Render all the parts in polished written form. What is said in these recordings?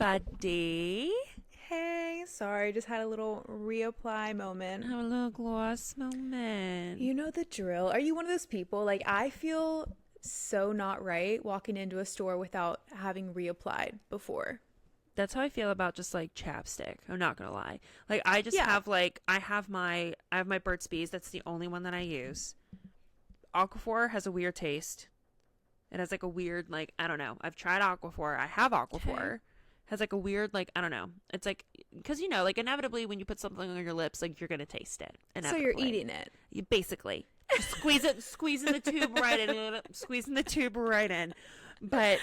buddy. Hey, sorry, just had a little reapply moment. Have a little gloss moment. You know the drill. Are you one of those people? Like, I feel so not right walking into a store without having reapplied before. That's how I feel about just like chapstick. I'm not gonna lie. Like I just Yeah. have like I have my Burt's Bees. That's the only one that I use. Aquaphor has a weird taste. It has like a weird like I don't know. I've tried Aquaphor. I have Aquaphor. Okay. Has like a weird like I don't know. It's like because like inevitably when you put something on your lips like you're gonna taste it. So you're Inevitably. eating it. You basically just squeezing the tube right in, squeezing the tube right in. But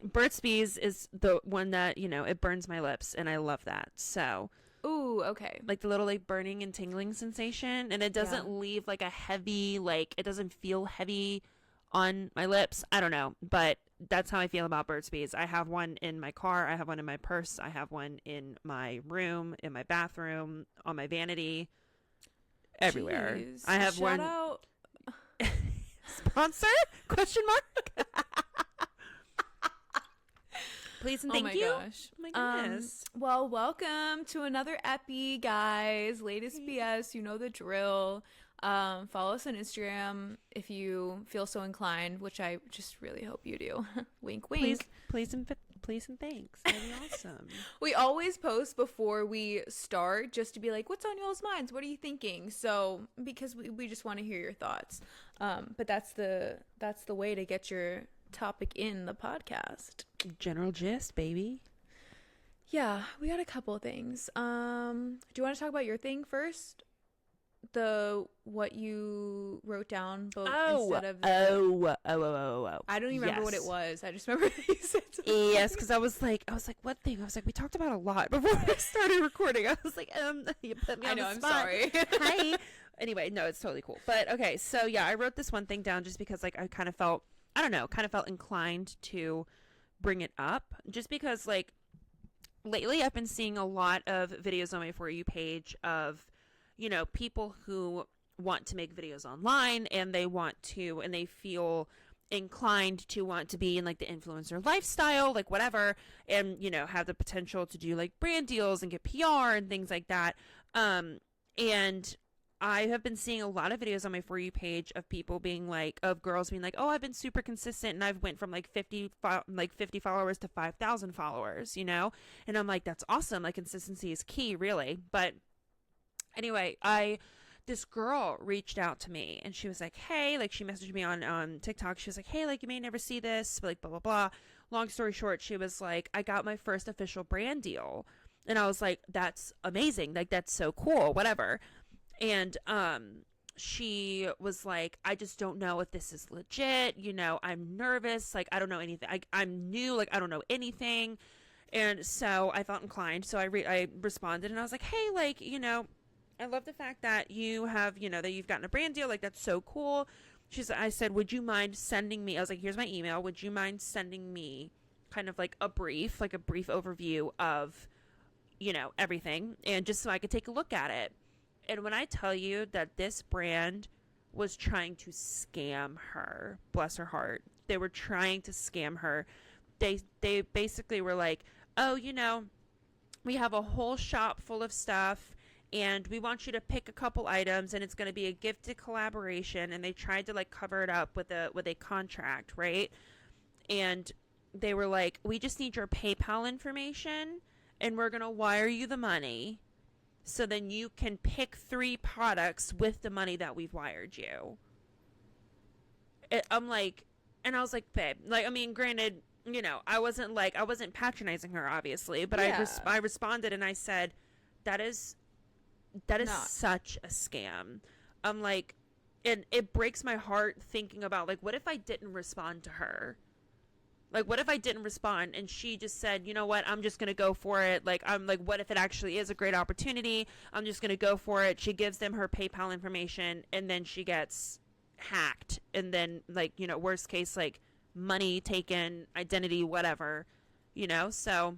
Burt's Bees is the one that it burns my lips, and I love that. So Ooh, okay. like the little like burning and tingling sensation, and it doesn't Yeah. leave like a heavy like it doesn't feel heavy on my lips. I don't know, but that's how I feel about Burt's Bees. I have one in my car, I have one in my purse, I have one in my room, in my bathroom, on my vanity, everywhere. Jeez. I have Shout one. out. Sponsor? Question mark? Please and Oh thank my you. gosh. Oh my goodness. Well, welcome to another epi, guys. Latest BS, you know the drill. Follow us on Instagram if you feel so inclined, which I just really hope you do. Wink, wink. Please and thanks. That'd be awesome. We always post before we start just to be like, what's on y'all's minds? What are you thinking? So, because we just want to hear your thoughts. But that's the way to get your topic in the podcast. General gist, baby. Yeah, we got a couple of things. Do you want to talk about your thing first? What you wrote down both instead of I don't even remember what it was. I just remember that you said something. Yes, because I was like, what thing? I was like, we talked about a lot before we started recording. I was like, you put me I on know, the I'm spot. sorry. Hi. Anyway, no, it's totally cool. But okay, so yeah, I wrote this one thing down just because like I kind of felt, I don't know, kind of felt inclined to bring it up just because like lately I've been seeing a lot of videos on my For You page of people who want to make videos online and they feel inclined to want to be in like the influencer lifestyle, like whatever, and have the potential to do like brand deals and get PR and things like that. And I have been seeing a lot of videos on my For You page of people being like, of girls being like, oh, I've been super consistent and I've went from like 50 followers to 5,000 followers, and I'm like, that's awesome. Like consistency is key, really. But anyway, this girl reached out to me and she was like, hey, like she messaged me on TikTok. She was like, hey, like you may never see this, but like blah, blah, blah. Long story short, she was like, I got my first official brand deal. And I was like, that's amazing. Like, that's so cool, whatever. And she was like, I just don't know if this is legit. I'm nervous. Like, I don't know anything. I'm new. Like, I don't know anything. And so I felt inclined. So I responded and I was like, hey, like, I love the fact that you have, that you've gotten a brand deal. Like, that's so cool. I said, would you mind sending me, I was like, here's my email. Would you mind sending me kind of like a brief overview of, everything, and just so I could take a look at it. And when I tell you that this brand was trying to scam her, bless her heart, they were trying to scam her. They basically were like, oh, we have a whole shop full of stuff and we want you to pick a couple items and it's going to be a gifted collaboration. And they tried to like cover it up with a contract, right? And they were like, we just need your PayPal information and we're going to wire you the money. So then you can pick 3 products with the money that we've wired you. I'm like, and I was like, babe, like, I mean, granted, I wasn't patronizing her, obviously, but Yeah. I responded and I said, that is Not. such a scam. I'm like, and it breaks my heart thinking about like, what if I didn't respond to her? Like, what if I didn't respond and she just said, you know what, I'm just going to go for it. Like, I'm like, what if it actually is a great opportunity? I'm just going to go for it. She gives them her PayPal information and then she gets hacked. And then, like, worst case, like, money taken, identity, whatever, So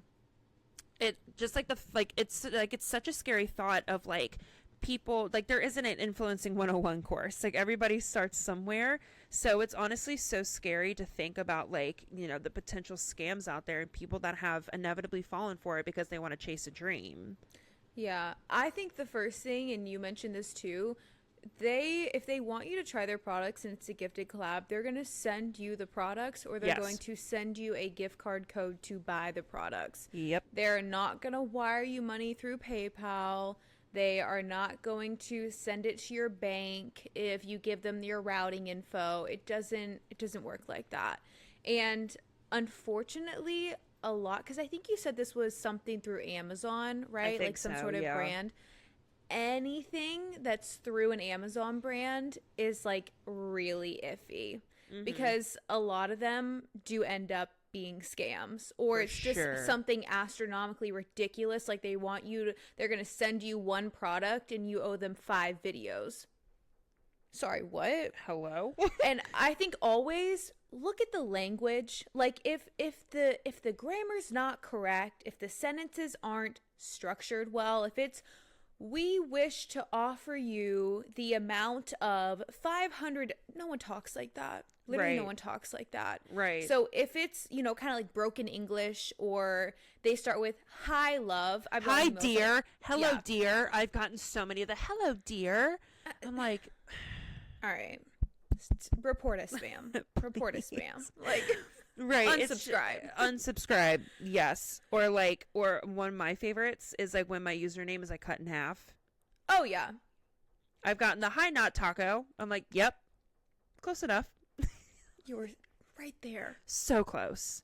it just like it's such a scary thought of like people, like, there isn't an influencing 101 course. Like, everybody starts somewhere. So it's honestly so scary to think about, like, you know, the potential scams out there and people that have inevitably fallen for it because they want to chase a dream. Yeah, I think the first thing, and you mentioned this too, if they want you to try their products and it's a gifted collab, they're going to send you the products, or they're going to send you a gift card code to buy the products. Yep. They're not going to wire you money through PayPal. They are not going to send it to your bank if you give them your routing info. It doesn't work like that. And unfortunately, a lot, because I think you said this was something through Amazon, right? Like some sort of brand. Anything that's through an Amazon brand is like really iffy, because a lot of them do end up being scams, or it's just something astronomically ridiculous. Like they're going to send you one product and you owe them 5 videos. Sorry, what? Hello? And I think always look at the language. Like if the grammar's not correct, if the sentences aren't structured well, if it's, we wish to offer you the amount of 500, no one talks like that. Literally, no one talks like that. Right. So if it's, you know, kind of like broken English, or they start with hi love. Hi dear. Hello dear. I've gotten so many of the hello dear. I'm like, all right. Report a spam. Report a spam. Like, right. Unsubscribe. Yes. Or one of my favorites is like when my username is like cut in half. Oh yeah. I've gotten the hi not taco. I'm like, yep. Close enough. You were right there. So close.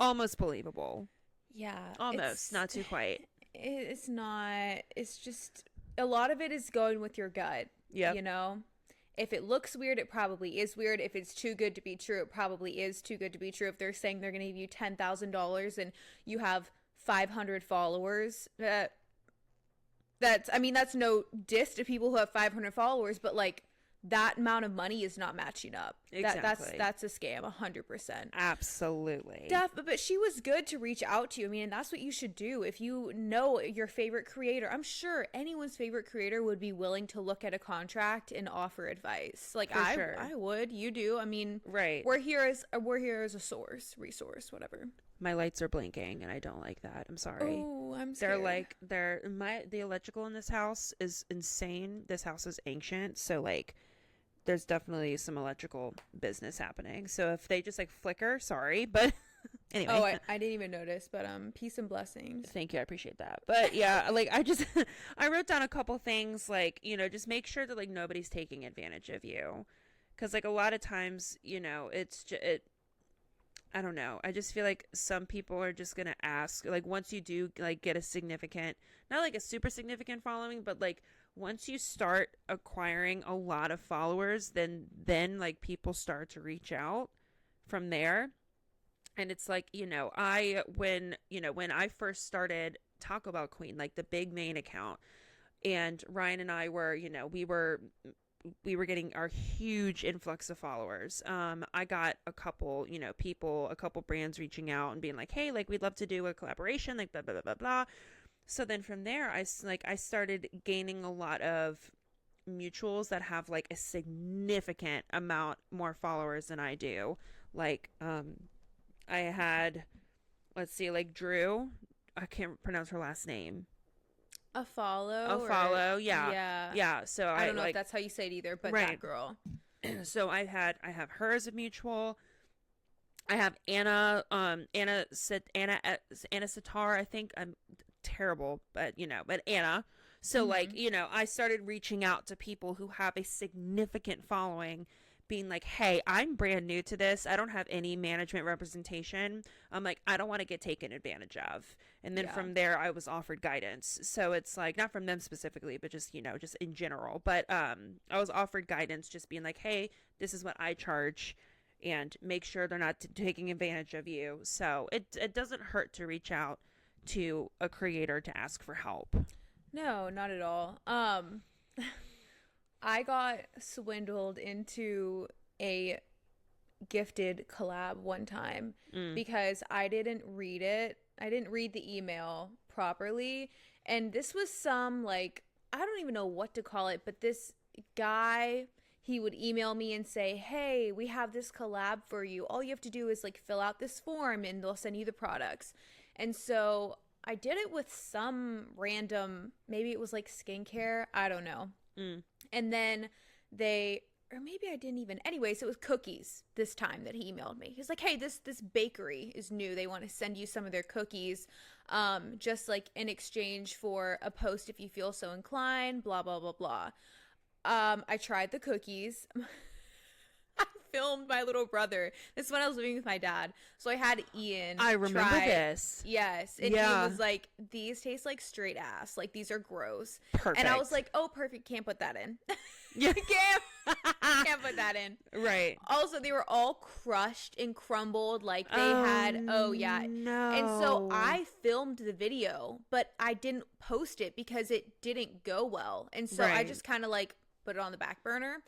Almost believable. Yeah. Almost. Not too quite. It's not. It's just, a lot of it is going with your gut. Yeah. You know? If it looks weird, it probably is weird. If it's too good to be true, it probably is too good to be true. If they're saying they're going to give you $10,000 and you have 500 followers, that's no diss to people who have 500 followers, but like, that amount of money is not matching up. Exactly. That's a scam, 100%. Absolutely. But she was good to reach out to you. I mean, and that's what you should do. If you know your favorite creator, I'm sure anyone's favorite creator would be willing to look at a contract and offer advice. Like I would. You do. I mean, right. We're here as a resource, whatever. My lights are blinking and I don't like that. I'm sorry. Oh, I'm scared. The electrical in this house is insane. This house is ancient, so like there's definitely some electrical business happening. So if they just like flicker, sorry, but anyway. Oh, I didn't even notice, but peace and blessings. Thank you, I appreciate that. But yeah, like I wrote down a couple things, like, you know, just make sure that like nobody's taking advantage of you, because like a lot of times, you know, I don't know. I just feel like some people are just going to ask, like, once you do, like, get a significant, not like a super significant following, but like once you start acquiring a lot of followers, then like people start to reach out from there. And it's like, you know, when I first started Taco Bell Queen, like the big main account, and Ryan and I were, you know, we were getting our huge influx of followers. I got a couple brands reaching out and being like, hey, like, we'd love to do a collaboration, like, blah, blah, blah, blah, blah. So then from there, I started gaining a lot of mutuals that have like a significant amount more followers than I do. Like, I had, let's see, like Drew, I can't pronounce her last name. A follow, yeah. So I don't know if that's how you say it either, but right. That girl. So I have her as a mutual. I have Anna Sitar. I think I'm terrible, but Anna. So like, you know, I started reaching out to people who have a significant following, being like, hey, I'm brand new to this. I don't have any management representation. I'm like, I don't want to get taken advantage of. And then from there, I was offered guidance. So it's like, not from them specifically, but just, you know, just in general. But I was offered guidance, just being like, hey, this is what I charge, and make sure they're not taking advantage of you. So it doesn't hurt to reach out to a creator to ask for help. No, not at all. I got swindled into a gifted collab one time because I didn't read it. I didn't read the email properly. And this was some like I don't even know what to call it, but this guy, he would email me and say, hey, we have this collab for you. All you have to do is like fill out this form and they'll send you the products. And so I did it with some random, maybe it was like skincare, I don't know. And then or maybe I didn't even. Anyways, it was cookies this time that he emailed me. He's like, hey, this bakery is new. They want to send you some of their cookies, just like in exchange for a post if you feel so inclined, blah, blah, blah, blah. I tried the cookies. I filmed my little brother. This is when I was living with my dad. So I had Ian. I remember this. Yes. And Ian was like, these taste like straight ass. Like, these are gross. Perfect. And I was like, oh, perfect. Can't put that in. Yeah. Can't put that in. Right. Also, they were all crushed and crumbled. Like, they had, no. And so I filmed the video, but I didn't post it because it didn't go well. And so I just kind of like put it on the back burner.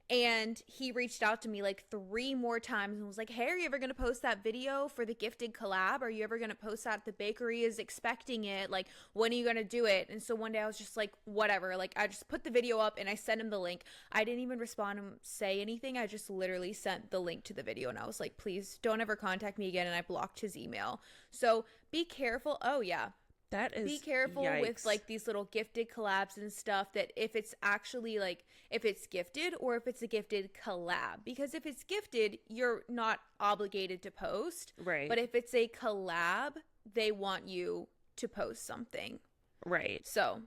And he reached out to me like 3 more times and was like, hey, are you ever going to post that video for the gifted collab? Are you ever going to post that? The bakery is expecting it. Like, when are you going to do it? And so one day I was just like, whatever. Like, I just put the video up and I sent him the link. I didn't even respond and say anything. I just literally sent the link to the video. And I was like, please don't ever contact me again. And I blocked his email. So be careful. Oh, yeah. That is, be careful with like these little gifted collabs and stuff, that if it's actually like, if it's gifted or if it's a gifted collab, because if it's gifted, you're not obligated to post. Right. But if it's a collab, they want you to post something. Right. So,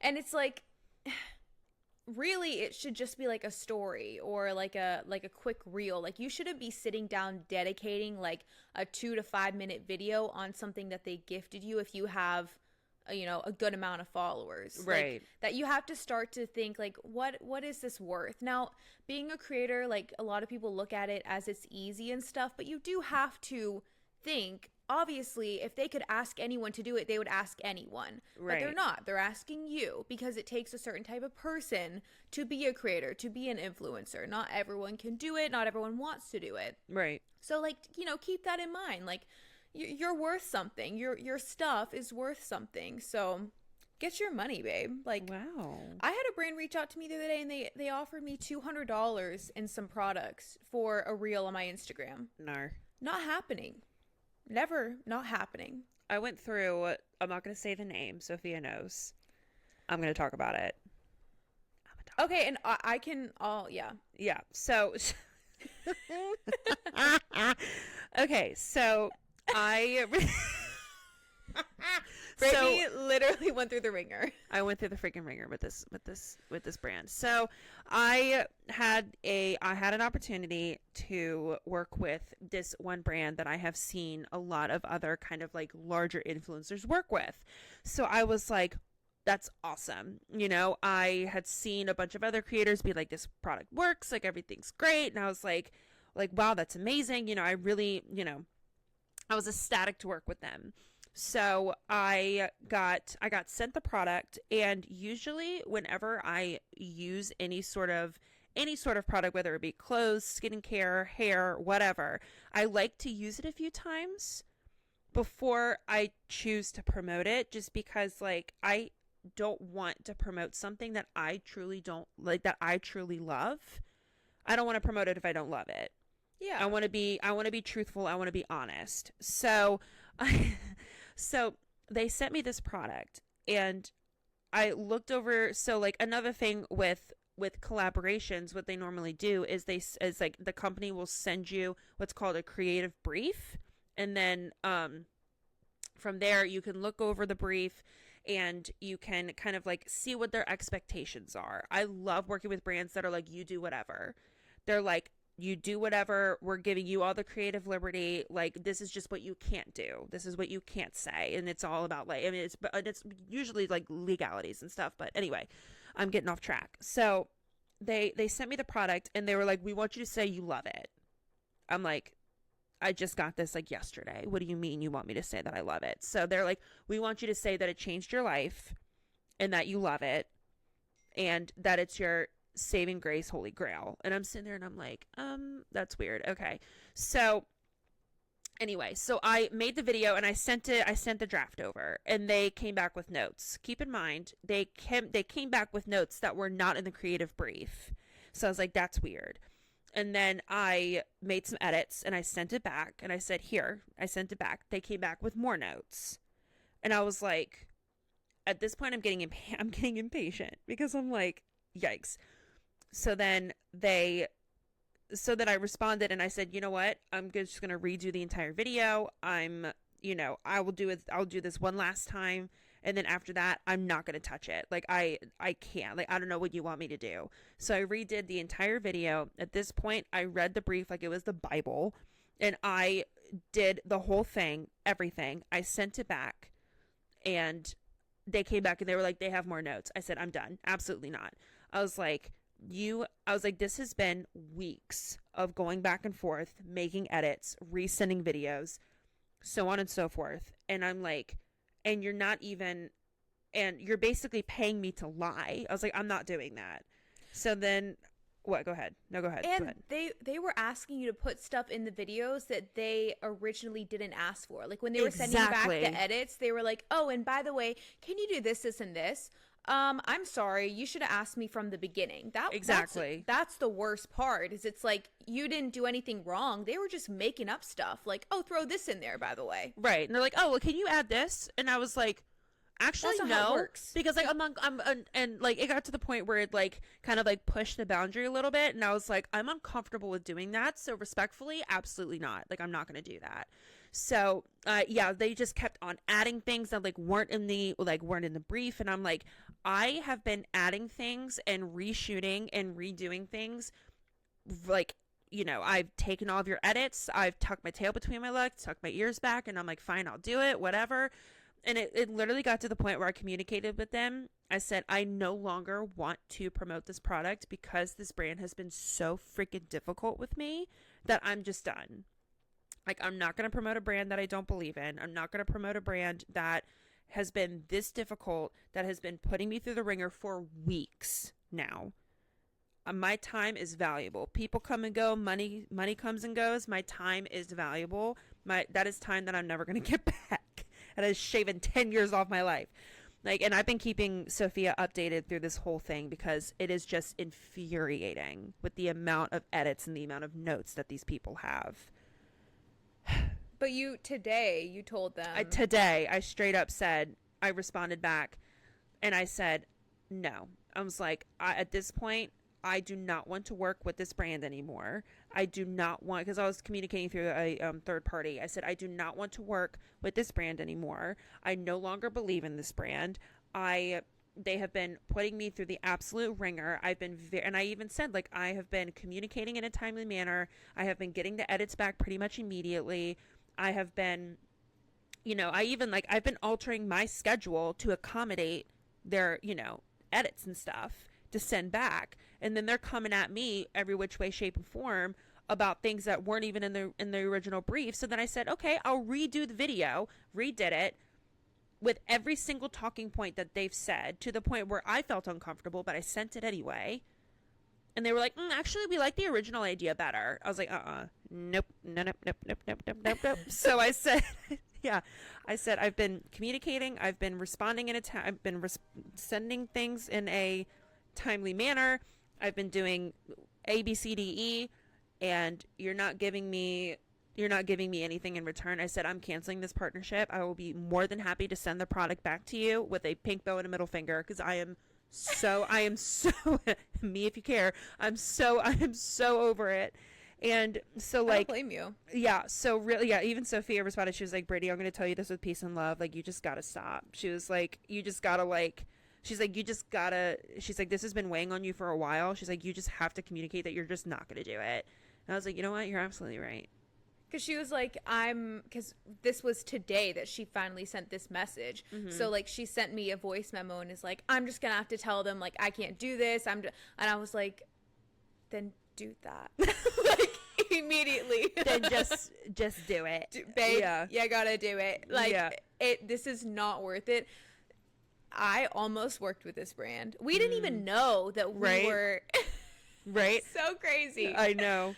and it's like, really, it should just be like a story or like a quick reel. Like, you shouldn't be sitting down dedicating like a 2 to 5 minute video on something that they gifted you if you have a good amount of followers. Right. Like, that you have to start to think like, what is this worth? Now, being a creator, like, a lot of people look at it as it's easy and stuff, but you do have to think, obviously, if they could ask anyone to do it, they would ask anyone. Right. But they're not. They're asking you because it takes a certain type of person to be a creator, to be an influencer. Not everyone can do it. Not everyone wants to do it. Right. So, like, keep that in mind. Like, you're worth something. Your stuff is worth something. So get your money, babe. Like, wow. I had a brand reach out to me the other day and they offered me $200 in some products for a reel on my Instagram. No. Not happening. Never. Not happening. I went through, I'm not going to say the name. Sophia knows. I'm going to talk about it. Okay, and I can, yeah. Yeah, so, okay, so Brittany literally went through the ringer. I went through the freaking ringer with this brand. So I had an opportunity to work with this one brand that I have seen a lot of other kind of like larger influencers work with. So I was like, that's awesome. I had seen a bunch of other creators be like, this product works, like everything's great. And I was like, wow, that's amazing. I really, I was ecstatic to work with them. So I got sent the product, and usually whenever I use any sort of product, whether it be clothes, skincare, hair, whatever, I like to use it a few times before I choose to promote it, just because like I don't want to promote something that I truly don't like, that I truly love. I don't want to promote it if I don't love it. Yeah. I want to be truthful. I want to be honest. So so they sent me this product, and I looked over. So like another thing with collaborations, what they normally do is like the company will send you what's called a creative brief. And then from there you can look over the brief and you can kind of like see what their expectations are. I love working with brands that are like, you do whatever. They're like, you do whatever. We're giving you all the creative liberty. Like, this is just what you can't do. This is what you can't say. And it's all about like, I mean, it's usually like legalities and stuff. But anyway, I'm getting off track. So they sent me the product and they were like, we want you to say you love it. I'm like, I just got this like yesterday. What do you mean you want me to say that I love it? So they're like, we want you to say that it changed your life and that you love it and that it's your saving grace, holy grail. And I'm sitting there and I'm like, that's weird. Okay. So Anyway, so I made the video and I sent the draft over, and they came back with notes. Keep in mind, they came back with notes that were not in the creative brief. So I was like, that's weird. And then I made some edits and I sent it back and I said, here, I sent it back. They came back with more notes. And I was like, at this point, I'm getting impatient because I'm like, yikes. So then I responded and I said, you know what? I'm just going to redo the entire video. I'll do this one last time. And then after that, I'm not going to touch it. Like, I can't. Like, I don't know what you want me to do. So I redid the entire video. At this point, I read the brief like it was the Bible. And I did the whole thing, everything. I sent it back. And they came back and they were like, they have more notes. I said, I'm done. Absolutely not. I was like, this has been weeks of going back and forth, making edits, resending videos, so on and so forth. And I'm like, and you're basically paying me to lie. I was like, I'm not doing that. So then what? Go ahead. No, go ahead. And go ahead. they were asking you to put stuff in the videos that they originally didn't ask for. Like when they were sending back the edits, they were like, oh, and by the way, can you do this, and this? I'm sorry, you should have asked me from the beginning. That's the worst part, is it's like you didn't do anything wrong. They were just making up stuff. Like, oh, throw this in there, by the way. Right. And they're like, oh, well, can you add this? And I was like, actually, That's not no, how it works. because like and like it got to the point where it like kind of like pushed the boundary a little bit, and I was like, I'm uncomfortable with doing that. So respectfully, absolutely not. Like, I'm not going to do that. So, yeah, they just kept on adding things that like weren't in the brief. And I'm like, I have been adding things and reshooting and redoing things. Like, I've taken all of your edits. I've tucked my tail between my legs, tucked my ears back, and I'm like, fine, I'll do it, whatever. And it literally got to the point where I communicated with them. I said, I no longer want to promote this product because this brand has been so freaking difficult with me that I'm just done. Like, I'm not going to promote a brand that I don't believe in. I'm not going to promote a brand that has been this difficult, that has been putting me through the ringer for weeks now. My time is valuable. People come and go. Money comes and goes. My time is valuable. That is time that I'm never going to get back. And has shaven 10 years off my life. Like, and I've been keeping Sophia updated through this whole thing because it is just infuriating with the amount of edits and the amount of notes that these people have. But today you told them. I straight up said, I responded back and I said, no. I was like, at this point, I do not want to work with this brand anymore. I do not want, because I was communicating through a third party. I said, I do not want to work with this brand anymore. I no longer believe in this brand. They have been putting me through the absolute ringer. And I even said, like, I have been communicating in a timely manner. I have been getting the edits back pretty much immediately. I have been, I've been altering my schedule to accommodate their, edits and stuff to send back. And then they're coming at me every which way, shape, and form about things that weren't even in the original brief. So then I said, okay, I'll redo the video, redid it with every single talking point that they've said, to the point where I felt uncomfortable, but I sent it anyway. And they were like, actually, we like the original idea better. I was like, nope. So I said, I said, I've been communicating. I've been responding I've been sending things in a timely manner. I've been doing A, B, C, D, E, and you're not giving me anything in return. I said, I'm canceling this partnership. I will be more than happy to send the product back to you with a pink bow and a middle finger, because I am so me, if you care, I'm so over it. And so, like, I don't blame you. Yeah. So really, yeah, even Sophia responded. She was like, Brady, I'm going to tell you this with peace and love. Like, you just got to stop. She was like, you just got to she's like, this has been weighing on you for a while. She's like, you just have to communicate that you're just not going to do it. And I was like, you know what? You're absolutely right. Because she was like, because this was today that she finally sent this message. Mm-hmm. So, like, she sent me a voice memo and is like, I'm just going to have to tell them, like, I can't do this. And I was like, then do that. Like, immediately. Then just do it. Babe, yeah, you got to do it. Like, this is not worth it. I almost worked with this brand. We didn't even know that we were. Right. So crazy. I know.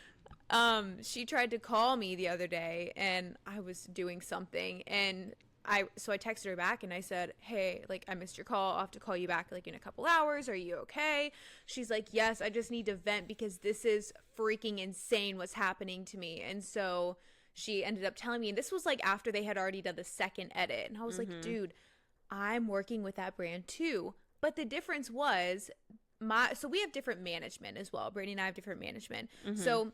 She tried to call me the other day and I was doing something, and I texted her back and I said, hey, like, I missed your call. I'll have to call you back like in a couple hours. Are you okay? She's like, yes, I just need to vent because this is freaking insane what's happening to me. And so she ended up telling me, and this was like after they had already done the second edit. And I was like, dude, I'm working with that brand too. But the difference was so we have different management as well. Brittany and I have different management. So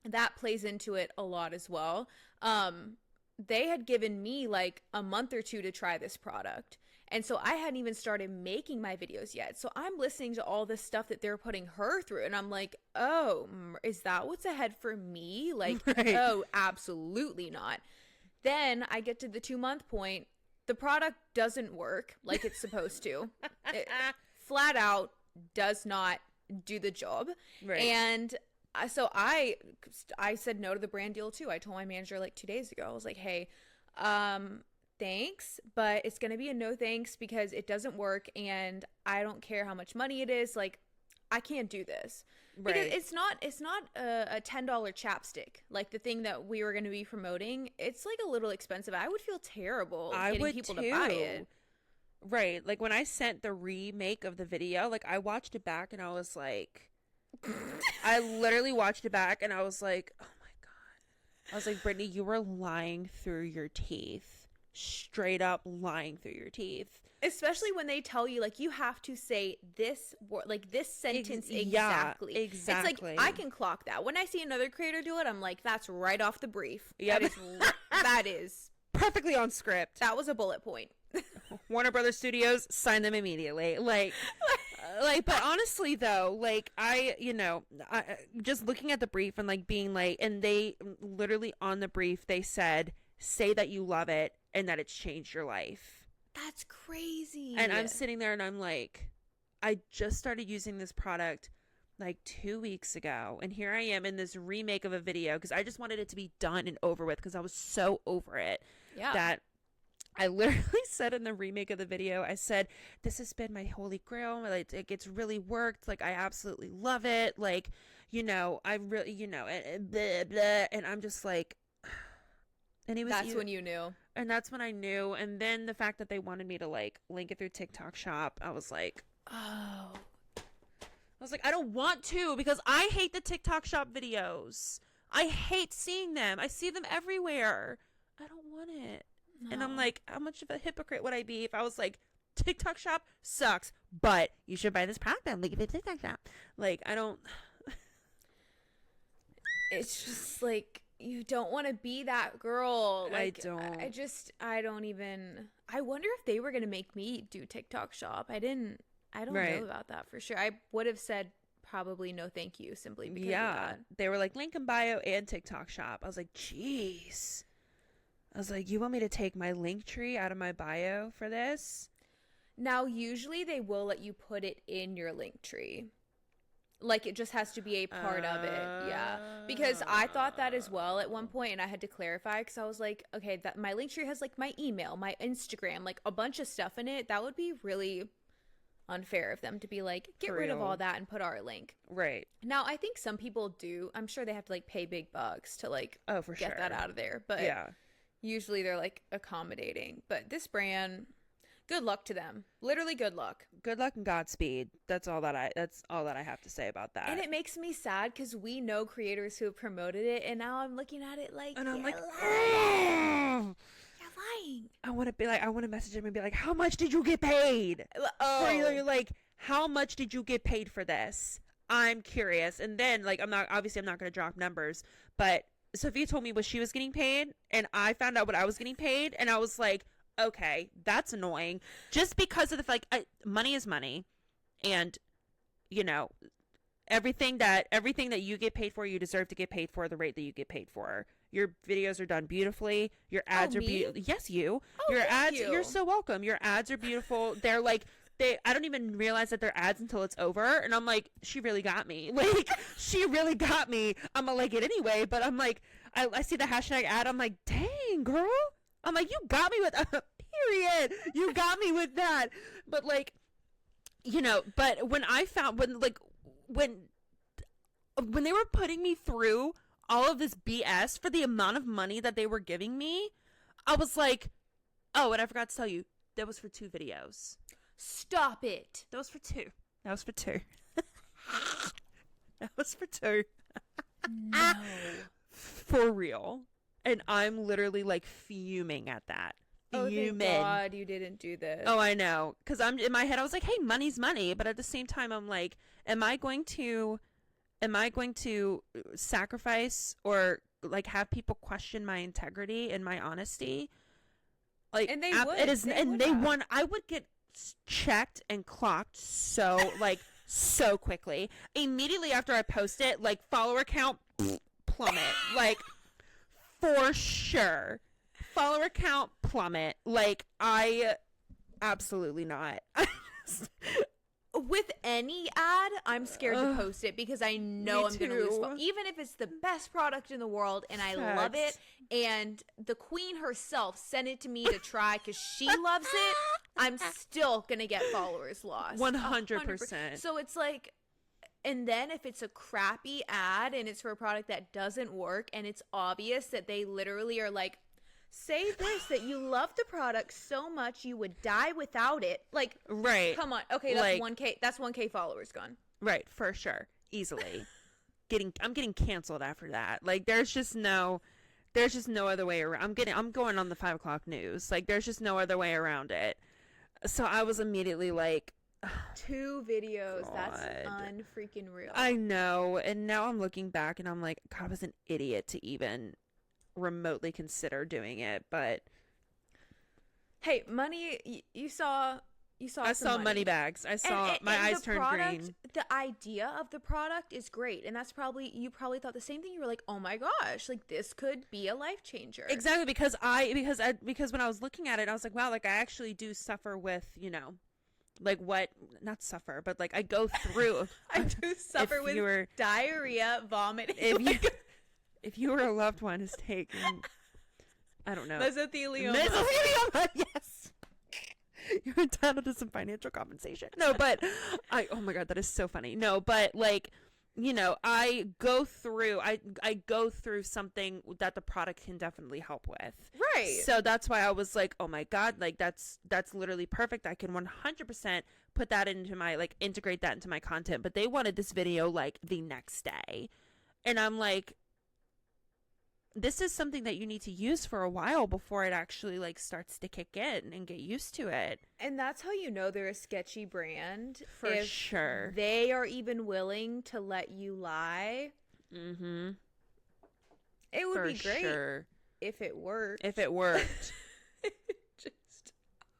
that plays into it a lot as well. They had given me like a month or two to try this product. And so I hadn't even started making my videos yet. So I'm listening to all this stuff that they're putting her through. And I'm like, oh, is that what's ahead for me? Like, oh, absolutely not. Then I get to the 2-month point. The product doesn't work like it's supposed to. It flat out does not do the job. Right. And so I said no to the brand deal too. I told my manager like 2 days ago. I was like, hey, thanks, but it's going to be a no thanks because it doesn't work and I don't care how much money it is. Like, I can't do this. Right. Because it's not a $10 chapstick like the thing that we were going to be promoting. It's like a little expensive. I would feel terrible getting people to buy it. Right. Like when I sent the remake of the video, like I watched it back and I was like, I literally watched it back and I was like, oh my God. I was like, Brittany, you were lying through your teeth. Straight up lying through your teeth. Especially when they tell you, like, you have to say this word, like this sentence exactly. Yeah, exactly. It's like, I can clock that. When I see another creator do it, I'm like, that's right off the brief. Yeah, that is perfectly on script. That was a bullet point. Warner Brothers Studios, sign them immediately. Like, but honestly though, like I just looking at the brief and like being like, and they literally on the brief, they said, say that you love it and that it's changed your life. That's crazy. And I'm sitting there and I'm like, I just started using this product like 2 weeks ago. And here I am in this remake of a video because I just wanted it to be done and over with because I was so over it. Yeah. That I literally said in the remake of the video, I said, this has been my holy grail. Like, it's really worked. Like, I absolutely love it. Like, I really, and blah, blah. And I'm just like, and it was that's when you knew. And that's when I knew. And then the fact that they wanted me to like link it through TikTok Shop, I was like, oh. I was like, I don't want to because I hate the TikTok Shop videos. I hate seeing them. I see them everywhere. I don't want it. No. And I'm like, how much of a hypocrite would I be if I was like, TikTok Shop sucks, but you should buy this product and link it to TikTok Shop. Like, I don't. It's just like, you don't want to be that girl. Like, I don't. I don't even. I wonder if they were going to make me do TikTok Shop. I don't know about that for sure. I would have said probably no thank you simply because of that. They were like link in bio and TikTok Shop. I was like, jeez. I was like, you want me to take my link tree out of my bio for this? Now, usually they will let you put it in your link tree. Like, it just has to be a part of it. Yeah. Because I thought that as well at one point, and I had to clarify because I was like, okay, that my link tree has like my email, my Instagram, like a bunch of stuff in it. That would be really unfair of them to be like, get rid of all that and put our link. Right. Now, I think some people do. I'm sure they have to like pay big bucks to like get that out of there. But yeah, usually they're like accommodating. But this brand, good luck to them. Literally good luck. Good luck and Godspeed. That's all that I have to say about that. And it makes me sad because we know creators who have promoted it, and now I'm looking at it like, and I'm like, lying. You're lying. I want to message him and be like, how much did you get paid? Oh, you're like, how much did you get paid for this? I'm curious. And then like, I'm not going to drop numbers, but Sophia told me what she was getting paid, and I found out what I was getting paid, and I was like, okay, that's annoying. Just because of the fact, money is money, and everything that you get paid for, you deserve to get paid for the rate that you get paid for. Your videos are done beautifully. Your ads are beautiful. Yes, you. Your ads. You're so welcome. Your ads are beautiful. They're like. I don't even realize that they're ads until it's over. And I'm like, she really got me. Like, she really got me. I'm going to like it anyway. But I'm like, I see the hashtag ad. I'm like, dang, girl. I'm like, you got me with period. You got me with that. But like, but when I found when they were putting me through all of this BS for the amount of money that they were giving me. I was like, oh, and I forgot to tell you, that was for 2 videos. Stop it. That was for 2. That was for 2. That was for 2. No. For real. And I'm literally like fuming at that. Oh, thank God you didn't do this. Oh, I know. Because I'm in my head, I was like, hey, money's money. But at the same time, I'm like, am I going to sacrifice or like have people question my integrity and my honesty? Like, and they would. It is, they won. I would get checked and clocked so like so quickly. Immediately after I post it, like follower count plummet. Like for sure. Follower count plummet. Like I absolutely not. With any ad, I'm scared to post it because I know I'm going to lose. Even if it's the best product in the world and I love it, and the queen herself sent it to me to try because she loves it, I'm still going to get followers lost. 100%. So it's like, and then if it's a crappy ad and it's for a product that doesn't work and it's obvious that they literally are like, say this, that you love the product so much you would die without it. Like, right. Come on. Okay, that's like, 1K. That's 1K followers gone. Right, for sure. Easily. I'm getting canceled after that. Like there's just no other way around. I'm going on the 5 o'clock news. Like there's just no other way around it. So I was immediately like 2 videos. God. That's unfreaking real. I know. And now I'm looking back and I'm like, God, I was an idiot to even remotely consider doing it. But hey, money, you saw I saw money bags. I saw and my eyes turned product, green. The idea of the product is great, and that's probably you probably thought the same thing. You were like, "Oh my gosh, like this could be a life changer." Exactly, because when I was looking at it, I was like, "Wow, like I actually do suffer with, you know, like what not suffer, but like I go through. I do suffer with diarrhea, vomiting. If you were a loved one who's taken, I don't know, mesothelioma. Yes. You're entitled to some financial compensation. No, but oh my God, that is so funny. No, but like, you know, I go through something that the product can definitely help with. Right. So that's why I was like, oh my God, like that's literally perfect. I can 100% put that into my, like, integrate that into my content. But they wanted this video like the next day. And I'm like, this is something that you need to use for a while before it actually like starts to kick in and get used to it. And that's how you know they're a sketchy brand. For sure. They are even willing to let you lie. Mm-hmm. It would be great if it worked.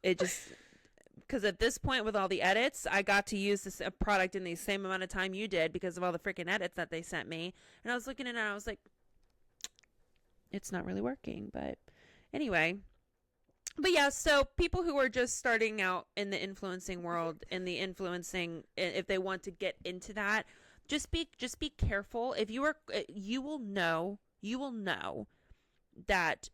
It just because at this point with all the edits, I got to use this product in the same amount of time you did because of all the freaking edits that they sent me. And I was looking at it and I was like, it's not really working. But anyway, but yeah, so people who are just starting out in the influencing world, if they want to get into that, just be careful. If you will know that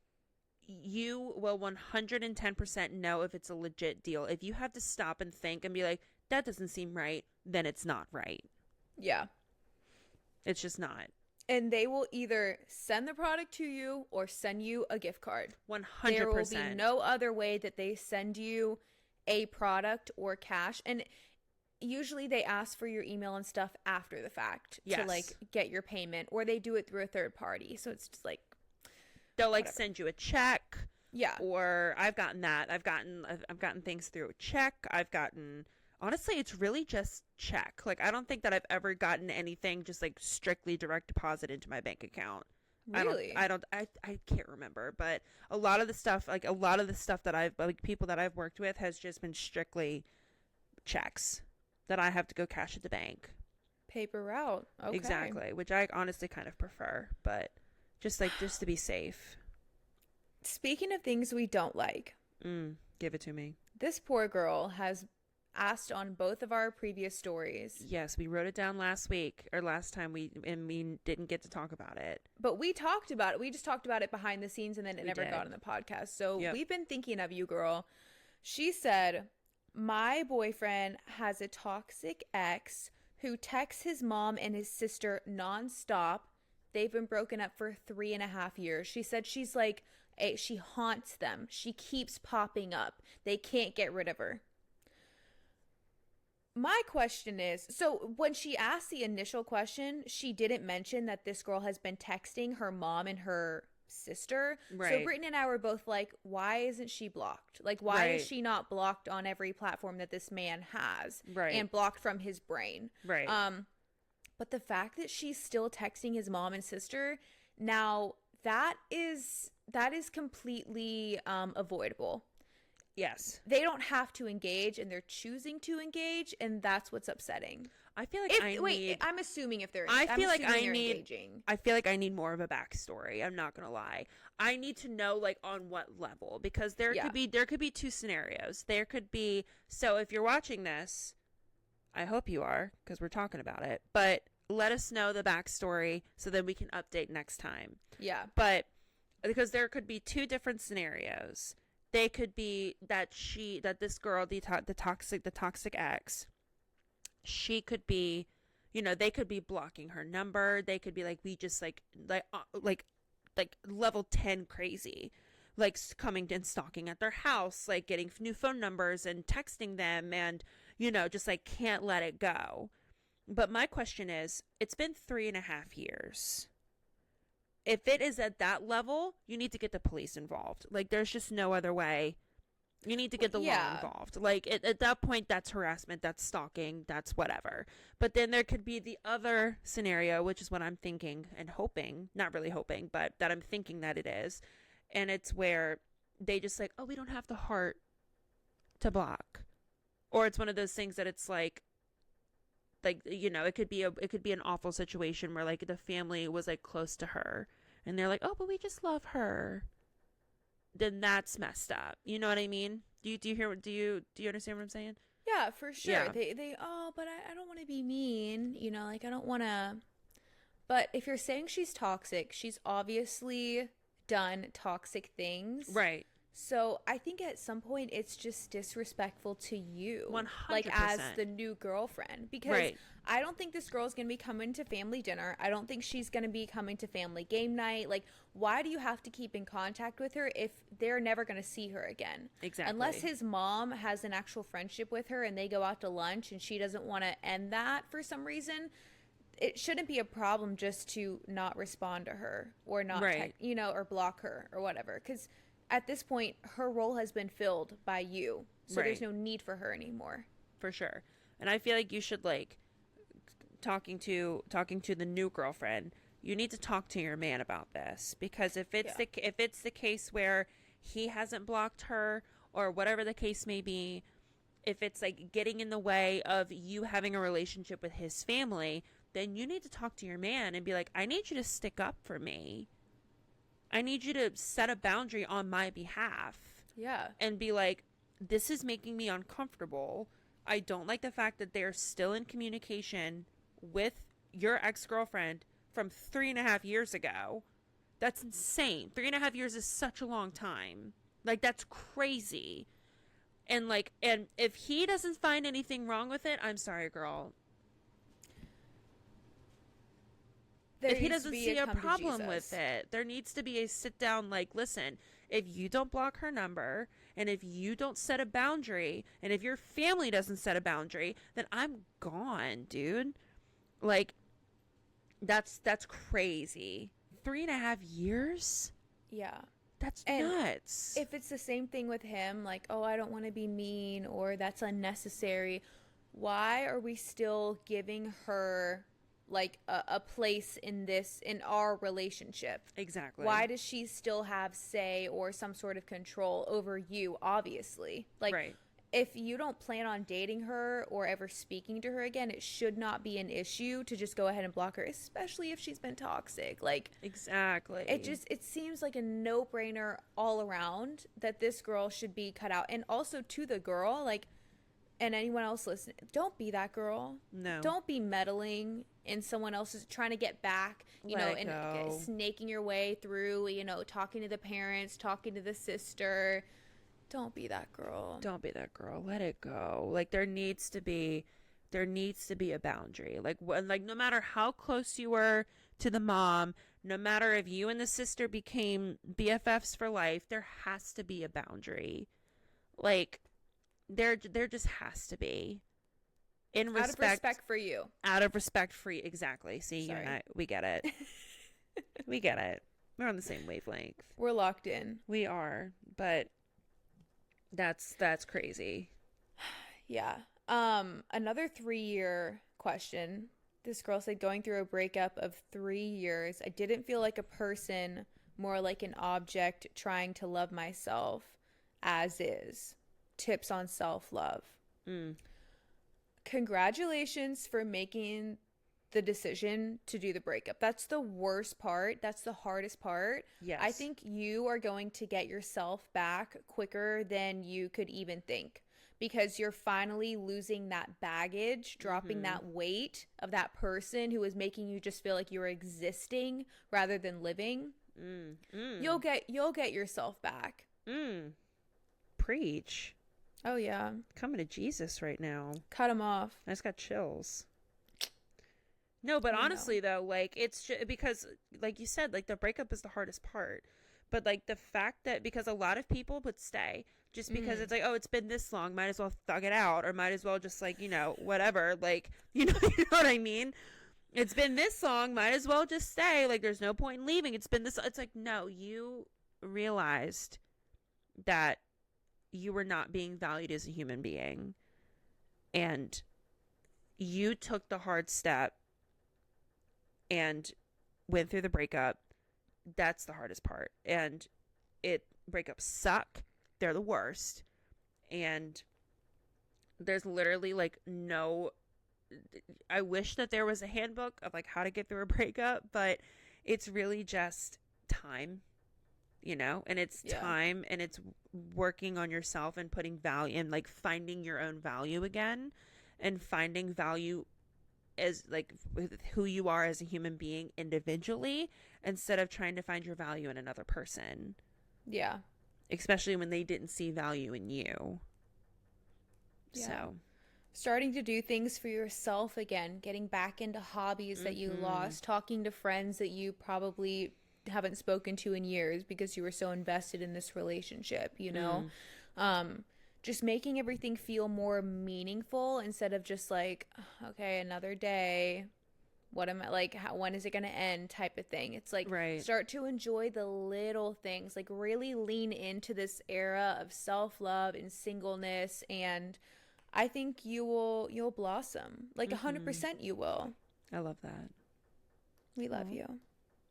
you will 110% know if it's a legit deal. If you have to stop and think and be like, that doesn't seem right, then it's not right. Yeah. It's just not. And they will either send the product to you or send you a gift card. 100%. There will be no other way that they send you a product or cash. And usually they ask for your email and stuff after the fact to like get your payment, or they do it through a third party. So it's just like they'll like send you a check. Yeah. Or I've gotten that. I've gotten things through a check. Honestly, it's really just check. Like, I don't think that I've ever gotten anything just like strictly direct deposit into my bank account. Really? I can't remember, but a lot of the stuff that I've, like, people that I've worked with has just been strictly checks that I have to go cash at the bank. Paper route. Okay. Exactly, which I honestly kind of prefer, but just to be safe. Speaking of things we don't like. Give it to me. This poor girl has asked on both of our previous stories. Yes, we wrote it down last time we didn't get to talk about it. But we talked about it. We just talked about it behind the scenes and then it never got on the podcast. So We've been thinking of you, girl. She said, my boyfriend has a toxic ex who texts his mom and his sister nonstop they've been broken up for 3.5 years. She said she's like, she haunts them. She keeps popping up. They can't get rid of her. My question is, so when she asked the initial question, she didn't mention that this girl has been texting her mom and her sister. Right. So Brittany and I were both like, why isn't she blocked? Like, why is she not blocked on every platform that this man has? Right. And blocked from his brain? Right. But the fact that she's still texting his mom and sister, now that is completely avoidable. Yes. They don't have to engage, and they're choosing to engage, and that's what's upsetting. I feel like I'm assuming if they're engaging. I feel like I need more of a backstory. I'm not gonna lie. I need to know like on what level, because there could be two scenarios. There could be, so if you're watching this, I hope you are, because we're talking about it. But let us know the backstory so then we can update next time. Yeah. But because there could be two different scenarios. They could be that this girl, the toxic ex, she could be, they could be blocking her number. They could be like, we just like level 10 crazy, like coming and stalking at their house, like getting new phone numbers and texting them, and just like can't let it go. But my question is, it's been 3.5 years. If it is at that level, you need to get the police involved. Like, there's just no other way. You need to get the law involved. Like, at that point, that's harassment, that's stalking, that's whatever. But then there could be the other scenario, which is what I'm thinking and hoping, not really hoping, but that I'm thinking that it is. And it's where they just like, oh, we don't have the heart to block. Or it's one of those things that it's like, it could be an awful situation where like the family was like close to her and they're like, oh, but we just love her. Then that's messed up. You know what I mean? Do you understand what I'm saying? Yeah, for sure. Yeah. They but I don't want to be mean, like I don't want to. But if you're saying she's toxic, she's obviously done toxic things. Right. So I think at some point it's just disrespectful to you, 100%. like as the new girlfriend, because I don't think this girl's going to be coming to family dinner. I don't think she's going to be coming to family game night. Like, why do you have to keep in contact with her if they're never going to see her again? Exactly. Unless his mom has an actual friendship with her and they go out to lunch and she doesn't want to end that for some reason. It shouldn't be a problem just to not respond to her or not, or block her or whatever. Because at this point, her role has been filled by you. So there's no need for her anymore. For sure. And I feel like you should, like, talking to the new girlfriend, you need to talk to your man about this. Because if it's the case where he hasn't blocked her or whatever the case may be, if it's, like, getting in the way of you having a relationship with his family, then you need to talk to your man and be like, I need you to stick up for me. I need you to set a boundary on my behalf. Yeah. And be like, this is making me uncomfortable. I don't like the fact that they're still in communication with your ex-girlfriend from 3.5 years ago. That's insane. 3.5 years is such a long time. Like, that's crazy. And if he doesn't find anything wrong with it, I'm sorry, girl. If he doesn't see a problem with it, there needs to be a sit down, like, listen, if you don't block her number and if you don't set a boundary and if your family doesn't set a boundary, then I'm gone, dude. Like, that's crazy. 3.5 years? Yeah. That's nuts. If it's the same thing with him, like, oh, I don't want to be mean or that's unnecessary, why are we still giving her like a place in our relationship? Exactly. Why does she still have say or some sort of control over you? Obviously, like, if you don't plan on dating her or ever speaking to her again, it should not be an issue to just go ahead and block her, especially if she's been toxic. Like, exactly. It seems like a no-brainer all around that this girl should be cut out. And also to the girl, like, and anyone else listening, don't be that girl. No. Don't be meddling in someone else's, trying to get back, and snaking your way through, talking to the parents, talking to the sister. Don't be that girl. Don't be that girl. Let it go. Like, there needs to be there needs to be a boundary. Like no matter how close you were to the mom, no matter if you and the sister became BFFs for life, there has to be a boundary. Like there just has to be. In respect, out of respect for you. Out of respect for you. Exactly. See, you and I, we get it. We get it. We're on the same wavelength. We're locked in. We are, but that's crazy. Yeah. Another 3-year question. This girl said, going through a breakup of 3 years, I didn't feel like a person, more like an object trying to love myself as is. Tips on self-love. Congratulations for making the decision to do the breakup. That's the worst part. That's the hardest part. Yes. I think you are going to get yourself back quicker than you could even think, because you're finally losing that baggage, dropping that weight of that person who was making you just feel like you were existing rather than living. You'll get yourself back. Preach. Oh yeah. Coming to Jesus right now. Cut him off. I just got chills. No, but honestly though, like it's because like you said, like the breakup is the hardest part. But like the fact that, because a lot of people would stay just because it's like, oh, it's been this long, might as well thug it out, or might as well just like, whatever, like, you know what I mean? It's been this long, might as well just stay. Like there's no point in leaving. It's been this. It's like, no, you realized that you were not being valued as a human being, and you took the hard step and went through the breakup. That's the hardest part. And breakups suck. They're the worst. And there's literally like I wish that there was a handbook of like how to get through a breakup, but it's really just time, and it's time, and it's working on yourself and putting value and like finding your own value again, and finding value as like who you are as a human being individually, instead of trying to find your value in another person. Yeah. Especially when they didn't see value in you. Yeah. So starting to do things for yourself again, getting back into hobbies that you lost, talking to friends that you probably haven't spoken to in years because you were so invested in this relationship, just making everything feel more meaningful instead of just like, okay, another day, what am I like, when is it going to end type of thing. It's like, start to enjoy the little things, like really lean into this era of self-love and singleness, and I think you'll blossom. Like 100% you will. I love that. We love you.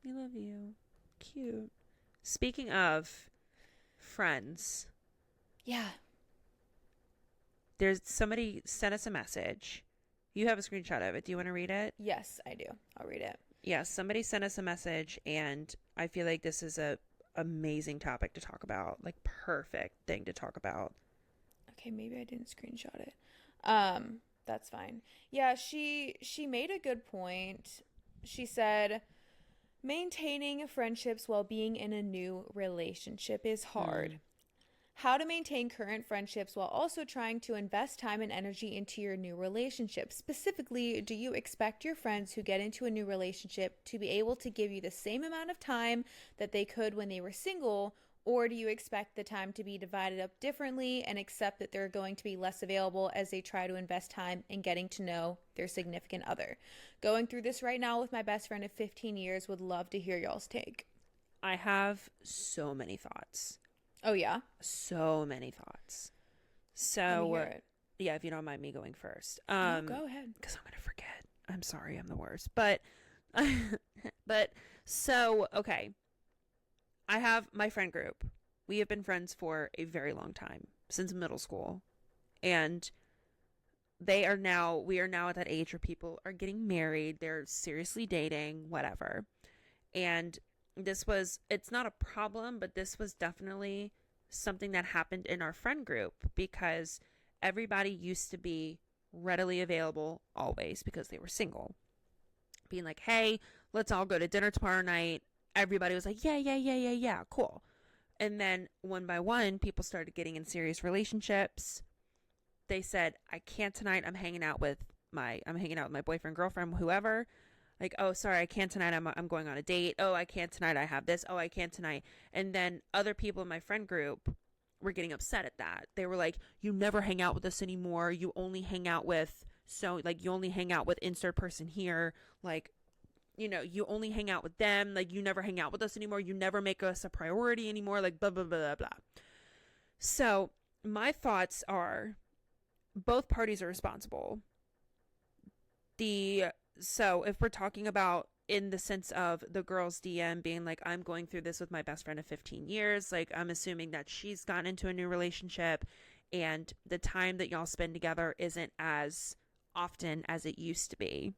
We love you. Cute. Speaking of friends. Yeah. There's somebody sent us a message. You have a screenshot of it. Do you want to read it? Yes, I do. I'll read it. Yeah, somebody sent us a message, and I feel like this is a amazing topic to talk about. Like perfect thing to talk about. Okay, maybe I didn't screenshot it. That's fine. Yeah, she made a good point. She said, maintaining friendships while being in a new relationship is hard. How to maintain current friendships while also trying to invest time and energy into your new relationship. Specifically, do you expect your friends who get into a new relationship to be able to give you the same amount of time that they could when they were single, or do you expect the time to be divided up differently and accept that they're going to be less available as they try to invest time in getting to know their significant other? Going through this right now with my best friend of 15 years, would love to hear y'all's take. I have so many thoughts. Oh, yeah? So many thoughts. So, yeah, if you don't mind me going first. Go ahead. Because I'm going to forget. I'm sorry, I'm the worst. But, so, okay. I have my friend group. We have been friends for a very long time, since middle school. And we are now at that age where people are getting married. They're seriously dating, whatever. And it's not a problem, but this was definitely something that happened in our friend group, because everybody used to be readily available always because they were single. Being like, hey, let's all go to dinner tomorrow night. Everybody was like, yeah, cool. And then one by one, people started getting in serious relationships. They said, I can't tonight. I'm hanging out with I'm hanging out with my boyfriend, girlfriend, whoever. Like, oh, sorry, I can't tonight. I'm going on a date. Oh, I can't tonight. I have this. Oh, I can't tonight. And then other people in my friend group were getting upset at that. They were like, you never hang out with us anymore. You only hang out with you only hang out with insert person here. Like, you only hang out with them. Like, you never hang out with us anymore. You never make us a priority anymore. Like, blah, blah, blah, blah, blah. So my thoughts are both parties are responsible. So if we're talking about in the sense of the girl's DM being like, I'm going through this with my best friend of 15 years, like I'm assuming that she's gotten into a new relationship and the time that y'all spend together isn't as often as it used to be.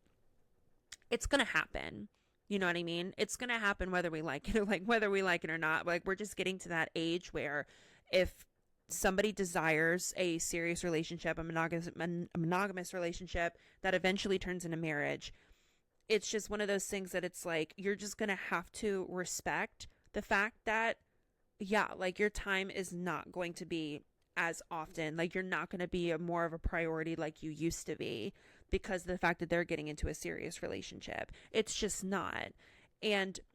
It's going to happen. You know what I mean? It's going to happen whether we like it or whether we like it or not. Like, we're just getting to that age where if somebody desires a serious relationship, a monogamous relationship that eventually turns into marriage, it's just one of those things that it's like, you're just going to have to respect the fact that, yeah, like your time is not going to be as often. Like, you're not going to be more of a priority like you used to be because of the fact that they're getting into a serious relationship. It's just not.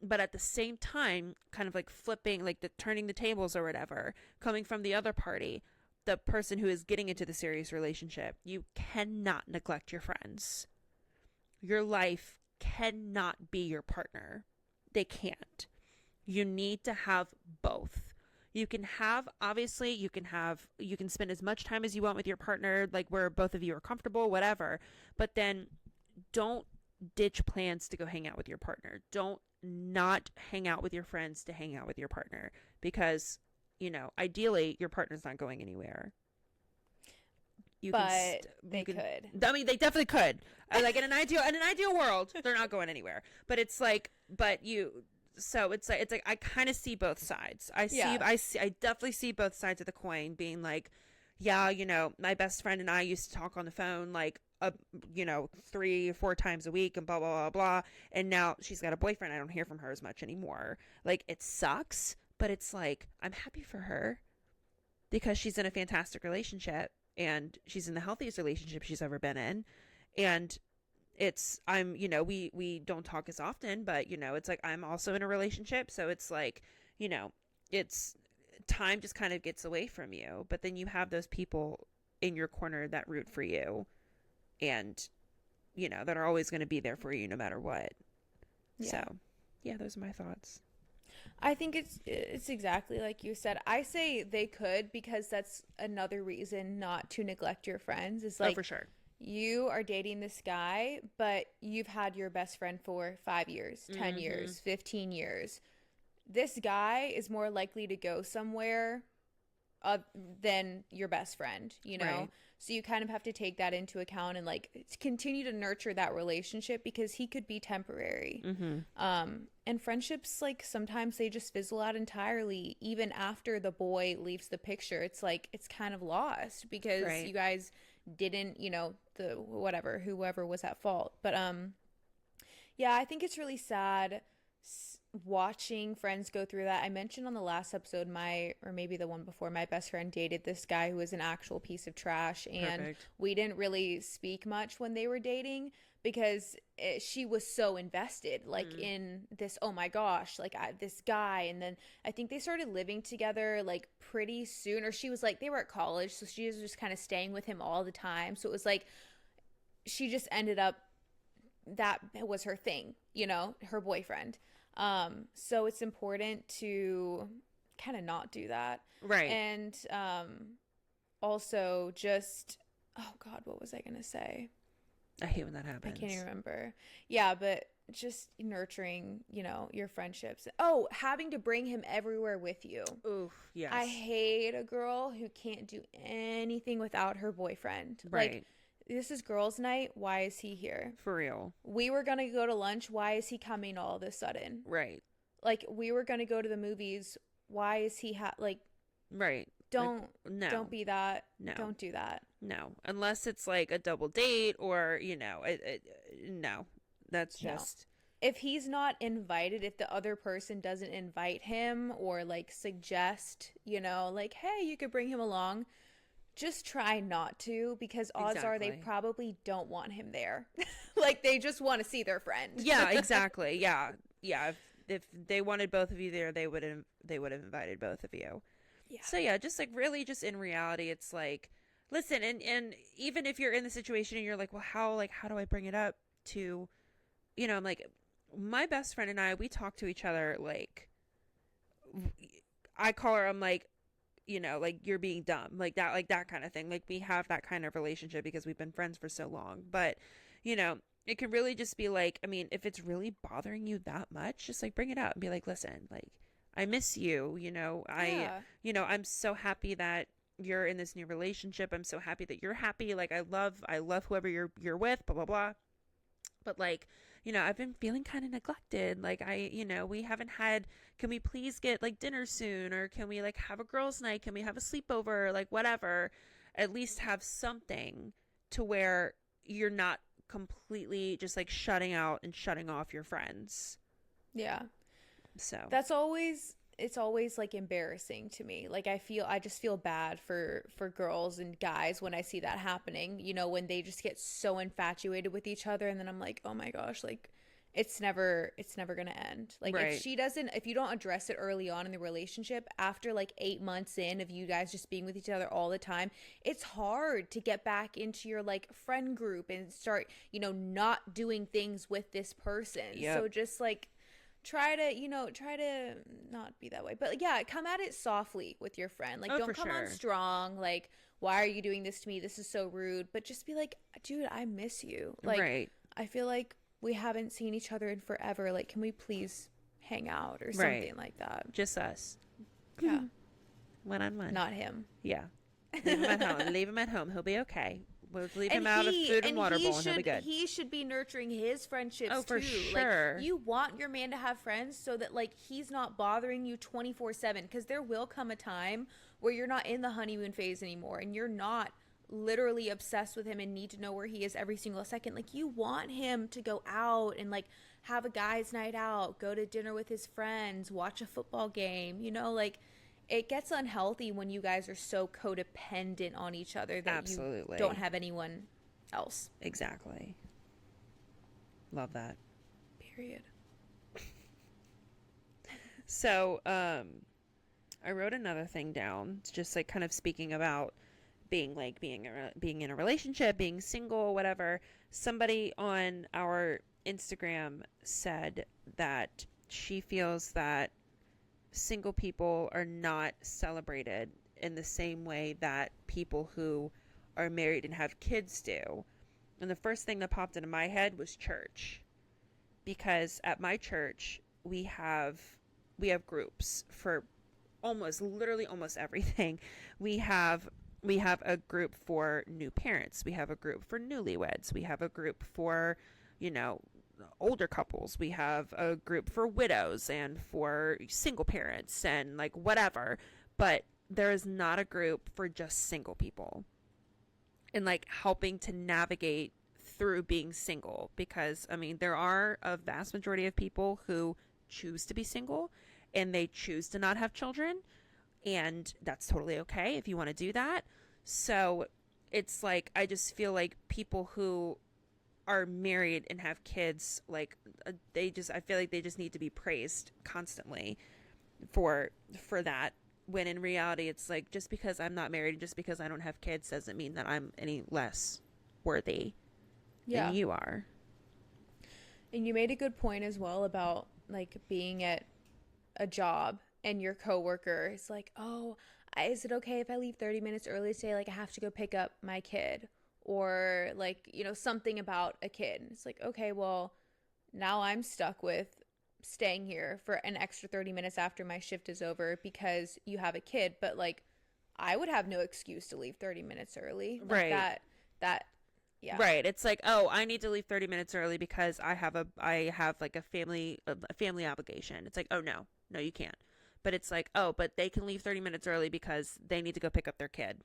But at the same time, kind of like flipping, like turning the tables or whatever, coming from the other party, the person who is getting into the serious relationship, you cannot neglect your friends. Your life cannot be your partner. They can't. You need to have both. You can spend as much time as you want with your partner, like where both of you are comfortable, whatever, but then don't ditch plans to go hang out with your partner. Don't not hang out with your friends to hang out with your partner because, ideally your partner's not going anywhere. They could. I mean, they definitely could. Like in an ideal world, they're not going anywhere. But it's like, so it's like I kind of see both sides. I definitely see both sides of the coin being like, yeah, my best friend and I used to talk on the phone like 3 or 4 times a week and blah blah blah blah, and now she's got a boyfriend. I don't hear from her as much anymore. Like, it sucks, but it's like, I'm happy for her because she's in a fantastic relationship and she's in the healthiest relationship she's ever been in. And we don't talk as often, but it's like I'm also in a relationship, so it's like, it's time just kind of gets away from you, but then you have those people in your corner that root for you and that are always going to be there for you no matter what. Yeah. So yeah, those are my thoughts. I think it's exactly like you said. I say they could because that's another reason not to neglect your friends. It's like, oh, for sure, you are dating this guy, but you've had your best friend for 5 years, 10 years, 15 years. This guy is more likely to go somewhere than your best friend, Right. So you kind of have to take that into account and like continue to nurture that relationship because he could be temporary. And friendships, like, sometimes they just fizzle out entirely. Even after the boy leaves the picture, it's like it's kind of lost because you guys didn't, whoever was at fault. But yeah, I think it's really sad watching friends go through that. I mentioned on the last episode, or maybe the one before, my best friend dated this guy who was an actual piece of trash, and Perfect. We didn't really speak much when they were dating because she was so invested, like, in this, oh my gosh, like, this guy. And then I think they started living together like pretty soon, or she was like, they were at college, so she was just kind of staying with him all the time. So it was like she just ended up, that was her thing, her boyfriend. So it's important to kind of not do that. Right. And also just, oh God, what was I going to say? I hate when that happens. I can't even remember. Yeah, but just nurturing, your friendships. Oh, having to bring him everywhere with you. Oof, yes. I hate a girl who can't do anything without her boyfriend. Right. Like, this is girls' night. Why is he here? For real. We were going to go to lunch. Why is he coming all of a sudden? Right. Like, we were going to go to the movies. Why is he right. Don't be that. No. Don't do that. No. Unless it's like a double date or, no. That's just. No. If he's not invited, if the other person doesn't invite him or like suggest, like, hey, you could bring him along, just try not to, because odds are they Exactly. probably don't want him there. Like, they just want to see their friend. Yeah, exactly. Yeah. Yeah. If they wanted both of you there, they would have invited both of you. Yeah. So yeah, just like really just in reality, it's like, listen, and even if you're in the situation and you're like, well, how do I bring it up to, I'm like, my best friend and I, we talk to each other like, I call her, I'm like, like you're being dumb, like that kind of thing. Like we have that kind of relationship because we've been friends for so long. But, it can really just be like, I mean, if it's really bothering you that much, just like bring it up and be like, listen, like I miss you, Yeah. I'm so happy that you're in this new relationship. I'm so happy that you're happy. Like I love whoever you're with, blah blah blah. But like, I've been feeling kind of neglected. Like we haven't had, can we please get like dinner soon, or can we like have a girls night? Can we have a sleepover? Like whatever. At least have something to where you're not completely just like shutting out and shutting off your friends. Yeah. So It's always like embarrassing to me. Like, I just feel bad for girls and guys when I see that happening, when they just get so infatuated with each other, and then I'm like, oh my gosh, like it's never going to end. Like, Right. if you don't address it early on in the relationship, after like 8 months in of you guys just being with each other all the time, it's hard to get back into your like friend group and start, not doing things with this person. Yep. So just like try to not be that way, but yeah, come at it softly with your friend. Like, Oh, don't for come on sure. strong, like, why are you doing this to me, this is so rude. But just be like, dude, I miss you. Like, Right. I feel like we haven't seen each other in forever. Like, can we please hang out or Right. something like that? Just us. Yeah. One on one. Not him. Yeah. Leave him at home. Leave him at home. He'll be okay. We'll leave him And out of food and water bowl and he'll be good. He should be nurturing his friendships Oh, for too. sure. Like, you want your man to have friends so that like he's not bothering you 24/7, because there will come a time where you're not in the honeymoon phase anymore and you're not literally obsessed with him and need to know where he is every single second. Like, you want him to go out and like have a guys' night out, go to dinner with his friends, watch a football game, like it gets unhealthy when you guys are so codependent on each other that Absolutely. you don't have anyone else. Exactly. Love that. Period. So, I wrote another thing down, just like kind of speaking about being in a relationship, being single, whatever. Somebody on our Instagram said that she feels that single people are not celebrated in the same way that people who are married and have kids do. And the first thing that popped into my head was church. Because at my church, we have groups for literally almost everything. We have a group for new parents. We have a group for newlyweds. We have a group for, older couples. We have a group for widows and for single parents and like whatever. But there is not a group for just single people. And like helping to navigate through being single, because I mean there are a vast majority of people who choose to be single and they choose to not have children, and that's totally okay if you want to do that. So it's like I just feel like people who are married and have kids, like I feel like they just need to be praised constantly for that, when in reality it's like, just because I'm not married, just because I don't have kids doesn't mean that I'm any less worthy than you are. And you made a good point as well about like being at a job and your coworker is like, oh, is it okay if I leave 30 minutes early today? Like, I have to go pick up my kid, or like, something about a kid. It's like, okay, well, now I'm stuck with staying here for an extra 30 minutes after my shift is over because you have a kid. But like, I would have no excuse to leave 30 minutes early. Like, right. That yeah. Right. It's like, oh, I need to leave 30 minutes early because I have like a family obligation. It's like, oh no, you can't. But it's like, oh, but they can leave 30 minutes early because they need to go pick up their kid.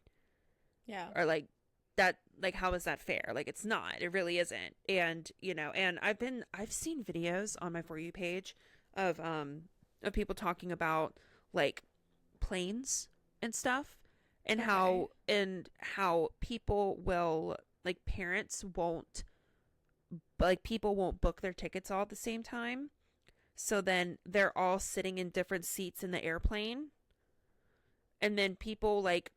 Yeah. Or like that, like, how is that fair? Like, it's not, it really isn't. And, and I've seen videos on my For You page of people talking about like planes and stuff. and how people will, like, parents won't, like, people won't book their tickets all at the same time. So then they're all sitting in different seats in the airplane. And then people, like,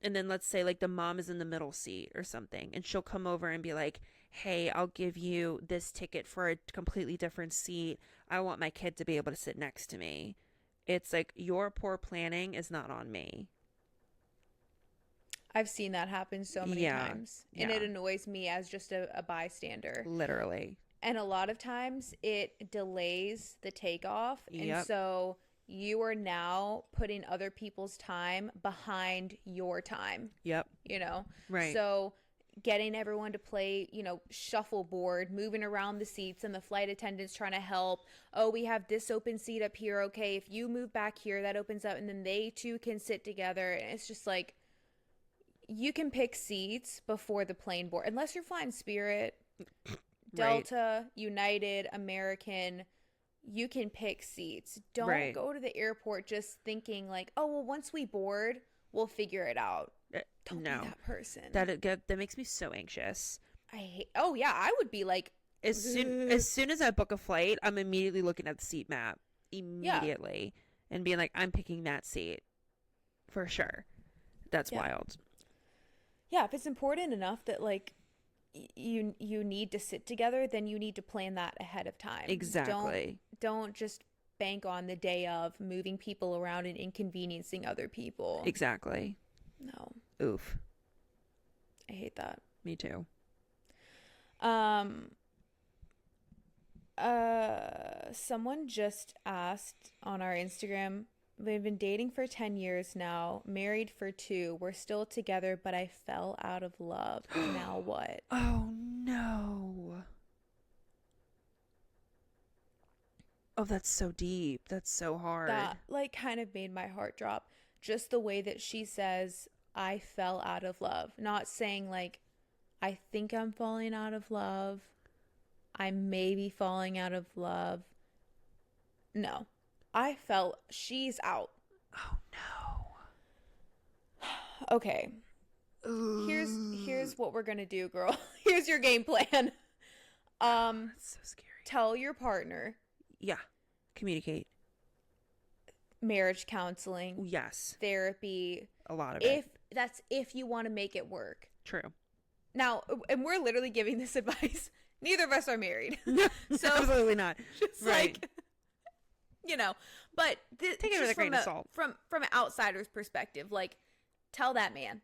and then let's say, like, the mom is in the middle seat or something, and she'll come over and be like, hey, I'll give you this ticket for a completely different seat. I want my kid to be able to sit next to me. It's like, your poor planning is not on me. I've seen that happen so many times. And it annoys me as just a bystander. Literally. And a lot of times it delays the takeoff. Yep. And so you are now putting other people's time behind your time. Yep. You know? Right. So getting everyone to play, you know, shuffleboard, moving around the seats, and the flight attendants trying to help. Oh, we have this open seat up here. Okay, if you move back here, that opens up, and then they two can sit together. And it's just like, you can pick seats before the plane board, unless you're flying Spirit, Delta, United, American. You can pick seats. Don't go to the airport just thinking like, oh, well, once we board, we'll figure it out. Don't be that person. That makes me so anxious. I would be like, as soon as I book a flight, I'm immediately looking at the seat map immediately and being like, I'm picking that seat for sure. That's wild. Yeah, if it's important enough that, like, you need to sit together, then you need to plan that ahead of time. Exactly. Don't just bank on the day of moving people around and inconveniencing other people. Exactly. No. Oof. I hate that. Me too. Someone just asked on our Instagram, we've been dating for 10 years now, married for 2. We're still together, but I fell out of love. Now what? Oh, no. Oh, that's so deep. That's so hard. That, like, kind of made my heart drop. Just the way that she says, I fell out of love. Not saying, like, I think I'm falling out of love. I may be falling out of love. No. I felt she's out. Oh no. Okay. Here's what we're gonna do, girl. Here's your game plan. That's so scary. Tell your partner. Yeah. Communicate. Marriage counseling. Yes. Therapy. A lot of it. If you want to make it work. True. Now, and we're literally giving this advice. Neither of us are married. So absolutely not. Just right. Like, you know, but take it with a grain of salt. From an outsider's perspective, like, tell that man.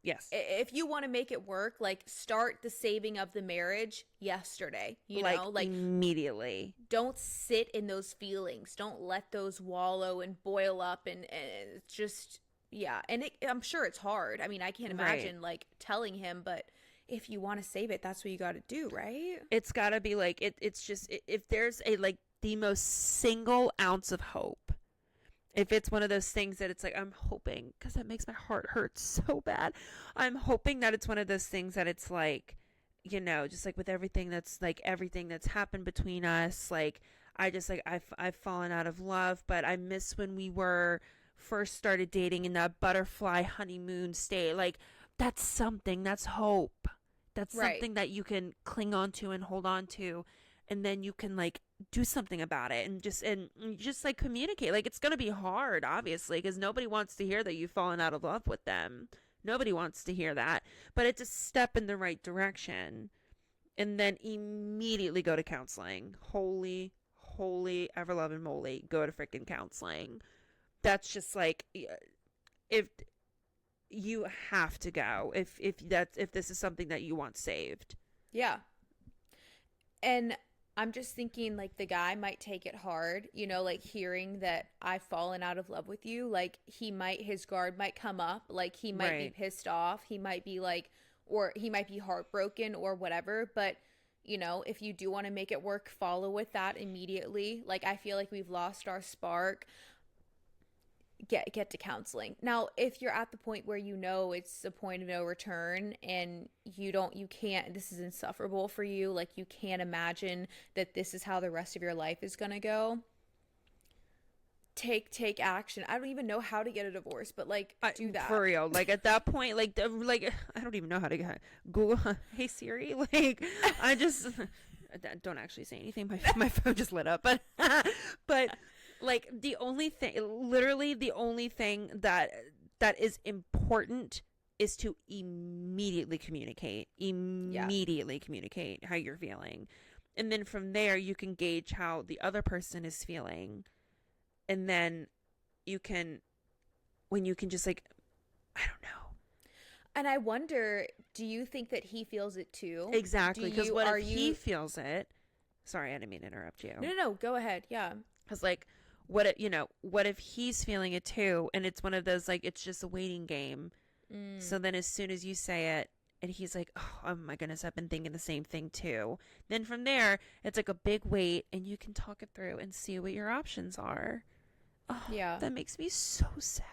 Yes. If you want to make it work, like, start the saving of the marriage yesterday. You know, like, immediately. Don't sit in those feelings. Don't let those wallow and boil up, and it's just, yeah. And I'm sure it's hard. I mean, I can't imagine like telling him, but if you want to save it, that's what you got to do, right? It's got to be like it's just, if there's a, like, the most single ounce of hope, if it's one of those things that it's like, I'm hoping, because that makes my heart hurt so bad, I'm hoping that it's one of those things that it's like, you know, just like with everything that's happened between us, like, I just, like, I've fallen out of love, but I miss when we were first started dating in that butterfly honeymoon state. Like, that's something, that's hope, that's something that you can cling on to and hold on to, and then you can, like, do something about it, and just like communicate. Like, it's gonna be hard, obviously, because nobody wants to hear that you've fallen out of love with them. Nobody wants to hear that, but it's a step in the right direction. And then immediately go to counseling. Holy ever loving moly, go to freaking counseling. That's just like, if you have to go, if this is something that you want saved. Yeah. And I'm just thinking, like, the guy might take it hard, you know, like, hearing that I've fallen out of love with you. Like, his guard might come up, like, he might be pissed off, he might be like, or he might be heartbroken or whatever. But, you know, if you do want to make it work, follow with that immediately. Like, I feel like we've lost our spark. Get to counseling. Now, if you're at the point where you know it's a point of no return and you can't, this is insufferable for you, like, you can't imagine that this is how the rest of your life is going to go, take action. I don't even know how to get a divorce, but like do that for real. Like at that point, like I don't even know how to get Google. Hey Siri, like I just don't actually say anything. My phone just lit up, but like the only thing, literally the only thing that is important is to immediately communicate how you're feeling, and then from there you can gauge how the other person is feeling, and then you can just like, I don't know. And I wonder, do you think that he feels it too? Exactly, because what if he feels it? Sorry, I didn't mean to interrupt you. No, go ahead. Yeah. Because like, what if he's feeling it too, and it's one of those like it's just a waiting game. So then as soon as you say it, and he's like, oh my goodness, I've been thinking the same thing too. Then from there, it's like a big wait, and you can talk it through and see what your options are. Oh, yeah. That makes me so sad.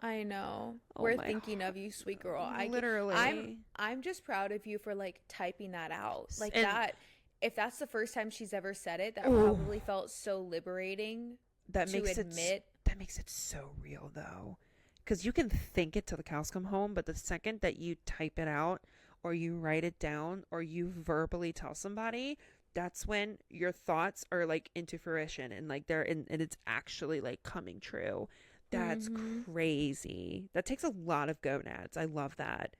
I know. We're thinking of you, sweet girl. Literally. I'm just proud of you for like typing that out. Like that. If that's the first time she's ever said it, that probably felt so liberating to admit. That makes it so real though. Because you can think it till the cows come home, but the second that you type it out or you write it down or you verbally tell somebody, that's when your thoughts are like into fruition and like and it's actually like coming true. That's crazy. That takes a lot of gonads. I love that.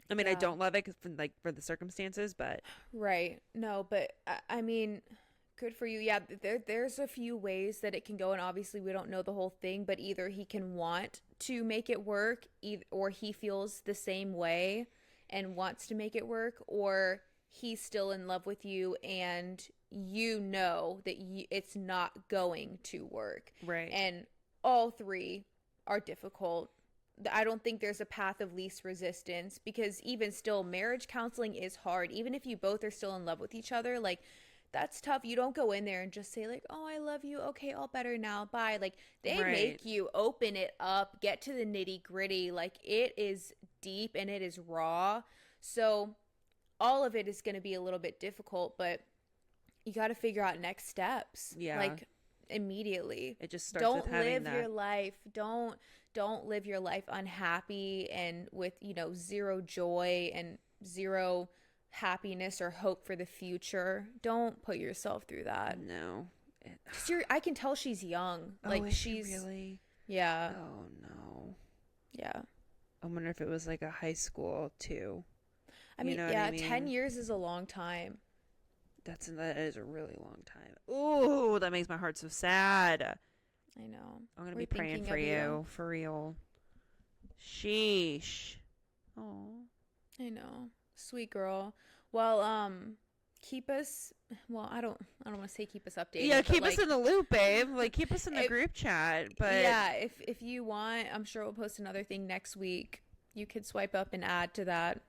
I mean, I don't love it for the circumstances, but right. No, but I mean, good for you. Yeah, there's a few ways that it can go, and obviously we don't know the whole thing, but either he can want to make it work, or he feels the same way and wants to make it work, or he's still in love with you and you know that it's not going to work. Right. And all three are difficult. I don't think there's a path of least resistance, because even still, marriage counseling is hard. Even if you both are still in love with each other, like, that's tough. You don't go in there and just say like, oh, I love you. Okay, all better now. Bye. Like, they make you open it up, get to the nitty gritty. Like, it is deep and it is raw. So all of it is going to be a little bit difficult, but you got to figure out next steps. Yeah. Like, immediately. It just starts with having that. Don't live your life. Don't live your life unhappy and with, zero joy and zero happiness or hope for the future. Don't put yourself through that. No. I can tell she's young. Like, she's really. Yeah. Oh no. Yeah. I wonder if it was like a high school too. I mean, 10 years is a long time. That is a really long time. Ooh, that makes my heart so sad. I know. I'm gonna be praying for you, for real. Sheesh. Oh. I know. Sweet girl. Well, keep us. Well, I don't want to say keep us updated. Yeah, keep us in the loop, babe. Like, keep us in the group chat. But yeah, if you want, I'm sure we'll post another thing next week. You could swipe up and add to that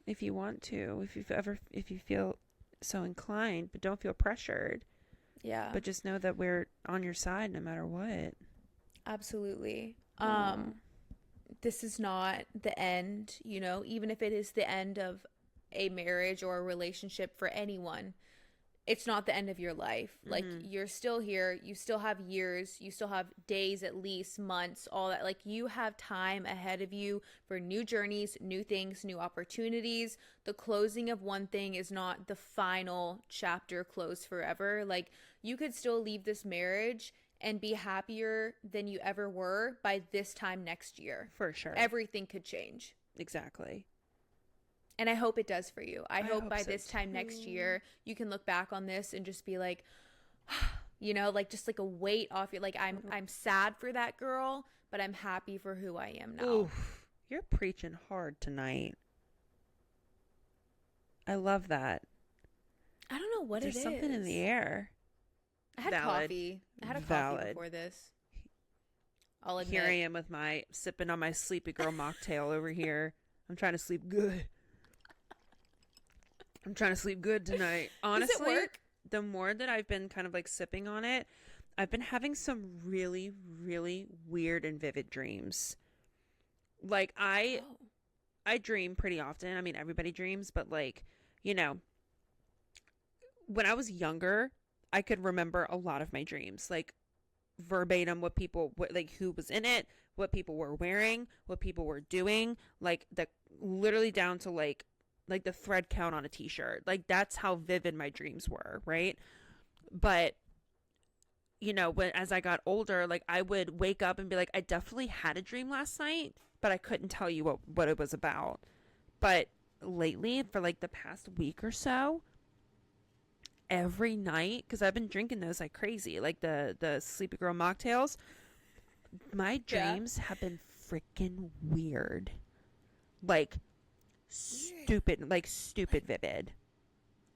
if you want to. If you feel so inclined, but don't feel pressured. Yeah. But just know that we're on your side no matter what. Absolutely. This is not the end, even if it is the end of a marriage or a relationship for anyone, it's not the end of your life. Like, you're still here. You still have years. You still have days, at least months, all that. Like, you have time ahead of you for new journeys, new things, new opportunities. The closing of one thing is not the final chapter closed forever. Like, you could still leave this marriage and be happier than you ever were by this time next year. For sure. Everything could change. Exactly. And I hope it does for you. I hope by this time next year, you can look back on this and just be like, like just like a weight off your, like, I'm sad for that girl, but I'm happy for who I am now. Oof, you're preaching hard tonight. I love that. I don't know what There's it is. There's something in the air. I had coffee. I had a coffee before this. I'll admit. Here I am with sipping on my sleepy girl mocktail over here. I'm trying to sleep good. I'm trying to sleep good tonight. Honestly, does it work? The more that I've been kind of like sipping on it, I've been having some really, really weird and vivid dreams. Like, I dream pretty often. I mean, everybody dreams, but like, when I was younger, I could remember a lot of my dreams. Like, verbatim what people, like who was in it, what people were wearing, what people were doing, like the literally down to like the thread count on a t-shirt. Like that's how vivid my dreams were, right? But you know, when as I got older, like I would wake up and be like, I definitely had a dream last night, but I couldn't tell you what it was about. But lately, for like the past week or so, every night, because I've been drinking those like crazy, like the Sleepy Girl mocktails, my dreams have been freaking weird. Like stupid vivid.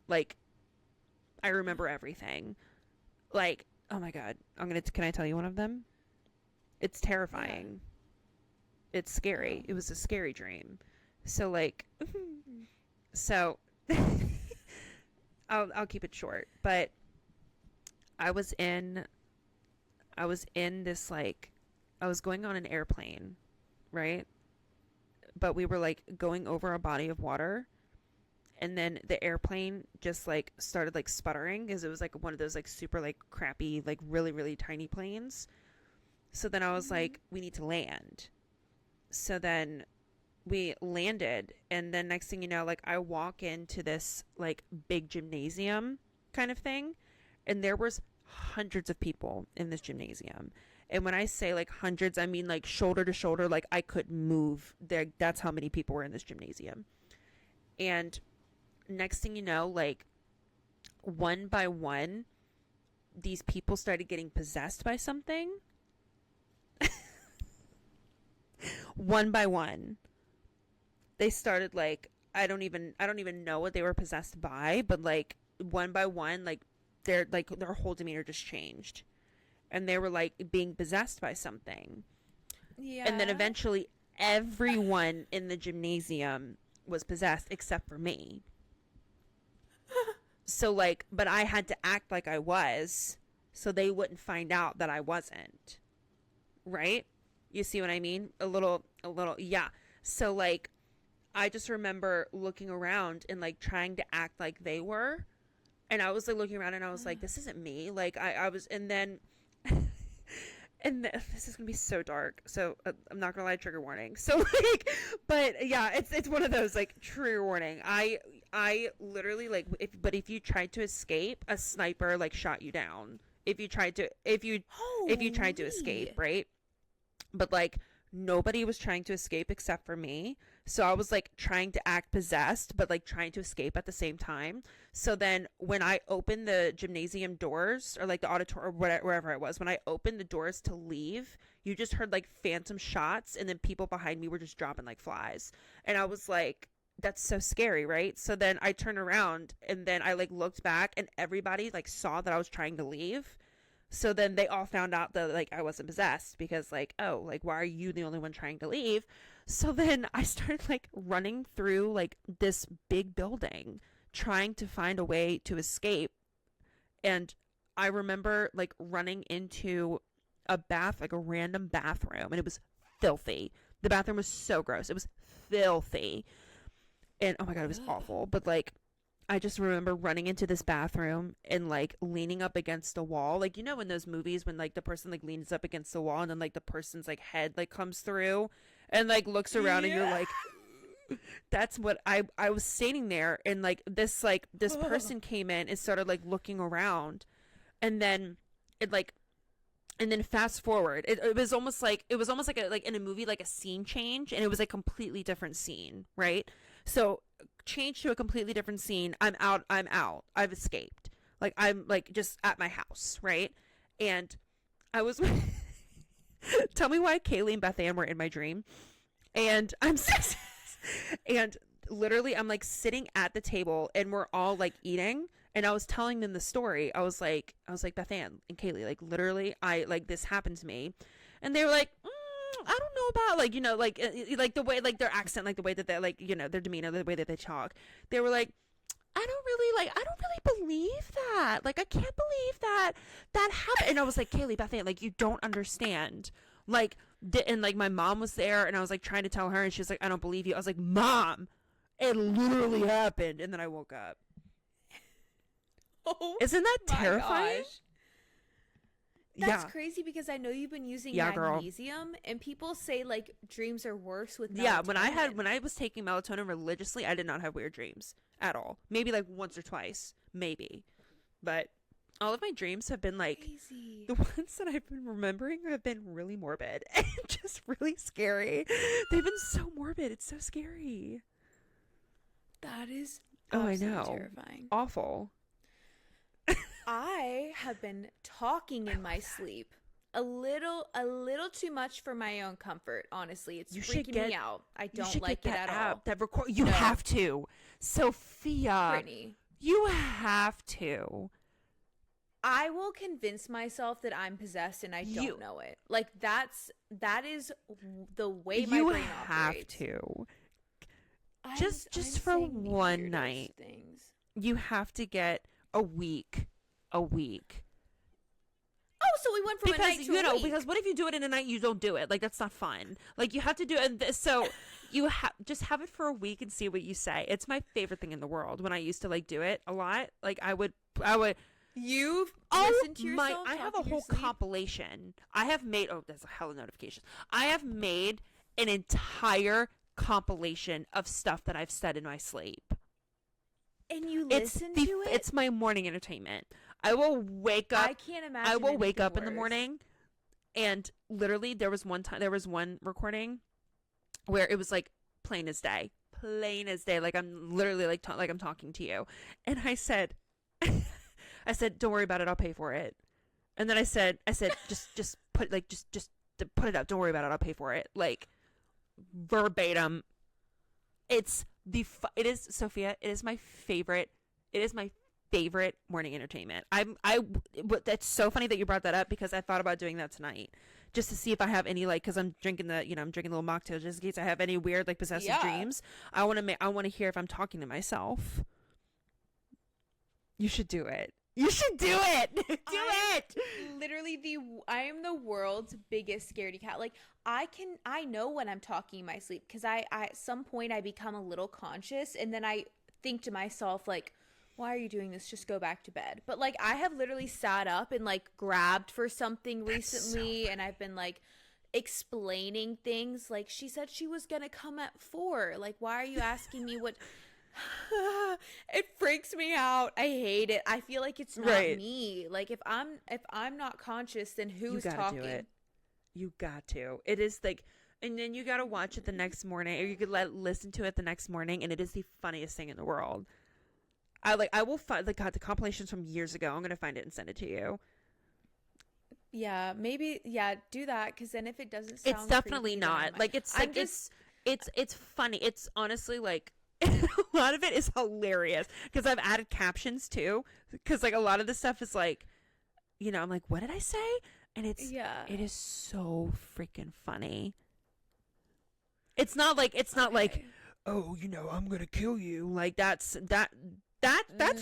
Like I remember everything. Like, oh my god, can I tell you one of them? It's terrifying. Yeah. It's scary. It was a scary dream. So like so I'll keep it short, but I was in this, like, I was going on an airplane, right? But we were like going over a body of water, and then the airplane just like started like sputtering because it was like one of those like super like crappy, like really, really tiny planes. So then I was like, we need to land. So then we landed, and then next thing you know, like I walk into this like big gymnasium kind of thing, and there was hundreds of people in this gymnasium. And when I say like hundreds, I mean like shoulder to shoulder, like I couldn't move there. That's how many people were in this gymnasium. And next thing you know, like one by one, these people started getting possessed by something. One by one. They started like, I don't even know what they were possessed by, but like one by one, like their whole demeanor just changed. And they were like being possessed by something. Yeah. And then eventually everyone in the gymnasium was possessed except for me. So like, but I had to act like I was so they wouldn't find out that I wasn't. Right? You see what I mean? A little, yeah. So like, I just remember looking around and like trying to act like they were. And I was like looking around and I was like, this isn't me. Like I was, and then, this is gonna be so dark, so I'm not gonna lie, trigger warning. So like, but yeah, it's one of those like trigger warning. I literally like, if you tried to escape, a sniper like shot you down. If you tried to escape, right? But like nobody was trying to escape except for me. So I was like trying to act possessed, but like trying to escape at the same time. So then when I opened the gymnasium doors, or like the auditorium, or wherever I was, when I opened the doors to leave, you just heard like phantom shots, and then people behind me were just dropping like flies. And I was like, that's so scary, right? So then I turned around, and then I like looked back, and everybody like saw that I was trying to leave. So then they all found out that like I wasn't possessed, because like, oh, like why are you the only one trying to leave? So then I started like running through like this big building trying to find a way to escape. And I remember like running into a like a random bathroom, and it was filthy. The bathroom was so gross. It was filthy. And oh my God, it was awful. But like, I just remember running into this bathroom and like leaning up against a wall. Like, you know, in those movies when like the person like leans up against the wall and then like the person's like head like comes through and like looks around, and you're like, that's what I was standing there. And like this person came in and started like looking around, and then fast forward, it was almost like in a movie, like a scene change, and it was a completely different scene, right? So change to a completely different scene. I'm out. I've escaped. Like I'm like just at my house, right? And I was tell me why Kaylee and Beth Ann were in my dream. And and literally I'm like sitting at the table, and we're all like eating, and I was telling them the story. I was like Beth Ann and Kaylee, like literally this happened to me. And they were like, I don't know about like, you know, like the way, like their accent, like the way that they like, you know, their demeanor, the way that they talk. They were like, I don't really believe that. Like, I can't believe that happened. And I was like, Kaylee, Beth Ann, like, you don't understand. Like, and like my mom was there, and I was like trying to tell her, and she was like, I don't believe you. I was like, Mom, it literally happened. And then I woke up. Oh, isn't that terrifying? Gosh. That's crazy because I know you've been using magnesium, girl. And people say like dreams are worse with melatonin. Yeah, when I was taking melatonin religiously, I did not have weird dreams at all. Maybe like once or twice, maybe. But all of my dreams have been like crazy. The ones that I've been remembering have been really morbid and just really scary. They've been so morbid. It's so scary. That is I know. Terrifying. Awful. I have been talking in my sleep a little too much for my own comfort. Honestly, it's freaking me out. I don't like it at all. You have to, Sophia. Brittany, you have to. I will convince myself that I'm possessed and I don't know it. Like that is the way my brain operates. You have to. Just for one night. Things. You have to get a week. Oh, so we went from a night to a week. Because what if you do it in a night, you don't do it? Like, that's not fun. Like, you have to do it. So you just have it for a week and see what you say. It's my favorite thing in the world. When I used to like do it a lot, like I would. You've listened to yourself. I have a whole compilation. I have made. Oh, there's a hell of notifications. I have made an entire compilation of stuff that I've said in my sleep. And you listen to it? It's my morning entertainment. I will wake up. I can't imagine. I will wake up in the morning, and literally there was one recording where it was like plain as day. Like I'm literally like I'm talking to you, and I said, don't worry about it. I'll pay for it. And then I said, just put put it up. Don't worry about it. I'll pay for it. Like verbatim. It is Sophia. It is my favorite. It is my favorite morning entertainment. That's so funny that you brought that up because I thought about doing that tonight just to see if I have any because I'm drinking a little mocktail just in case I have any weird possessive dreams. I want to hear if I'm talking to myself. You should do it. You should do it. Literally I am the world's biggest scaredy cat. Like I know when I'm talking in my sleep because I at some point I become a little conscious and then I think to myself like, why are you doing this? Just go back to bed. But I have literally sat up and grabbed for something recently and I've been explaining things. Like she said she was going to come at 4. Why are you asking me what? It freaks me out. I hate it. I feel like it's not me. If I'm not conscious, then who's talking? Do it. You got to. It is and then you got to watch it the next morning, or you could listen to it the next morning, and it is the funniest thing in the world. I will find the compilations from years ago. I'm gonna find it and send it to you. Yeah, maybe. Yeah, do that because then if it doesn't sound, it's definitely creepy, not. It's funny. It's honestly a lot of it is hilarious because I've added captions too. Because a lot of the stuff is I'm like, what did I say? And it is so freaking funny. It's not oh, I'm gonna kill you. That's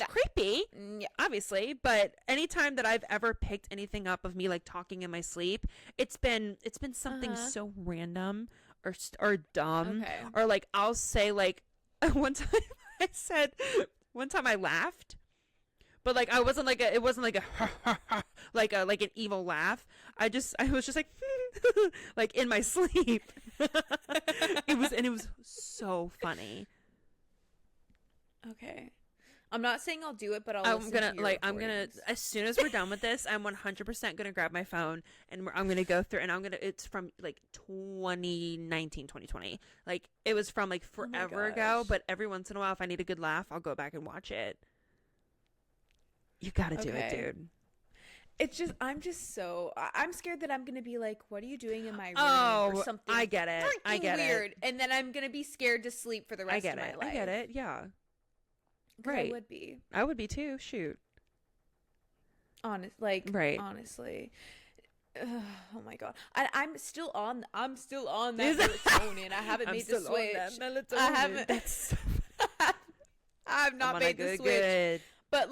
creepy, obviously. But anytime that I've ever picked anything up of me talking in my sleep, it's been something so random or dumb, or I'll say one time I laughed, but I wasn't it wasn't like an evil laugh. I was just in my sleep. It was so funny. Okay. I'm not saying I'll do it, but I'm gonna as soon as we're done with this, I'm 100% gonna grab my phone and I'm gonna go through and it's from 2019, 2020. It was from forever ago, but every once in a while, if I need a good laugh, I'll go back and watch it. You gotta do it, dude. It's just, I'm scared that I'm gonna be what are you doing in my room or something? I get it. I get weird. it. And then I'm gonna be scared to sleep for the rest of my life. I get it. Yeah. Right. I would be too. Shoot. Honestly. Oh my god. I'm still on that melatonin. I haven't made the switch. I haven't. I've not made the switch. Good. But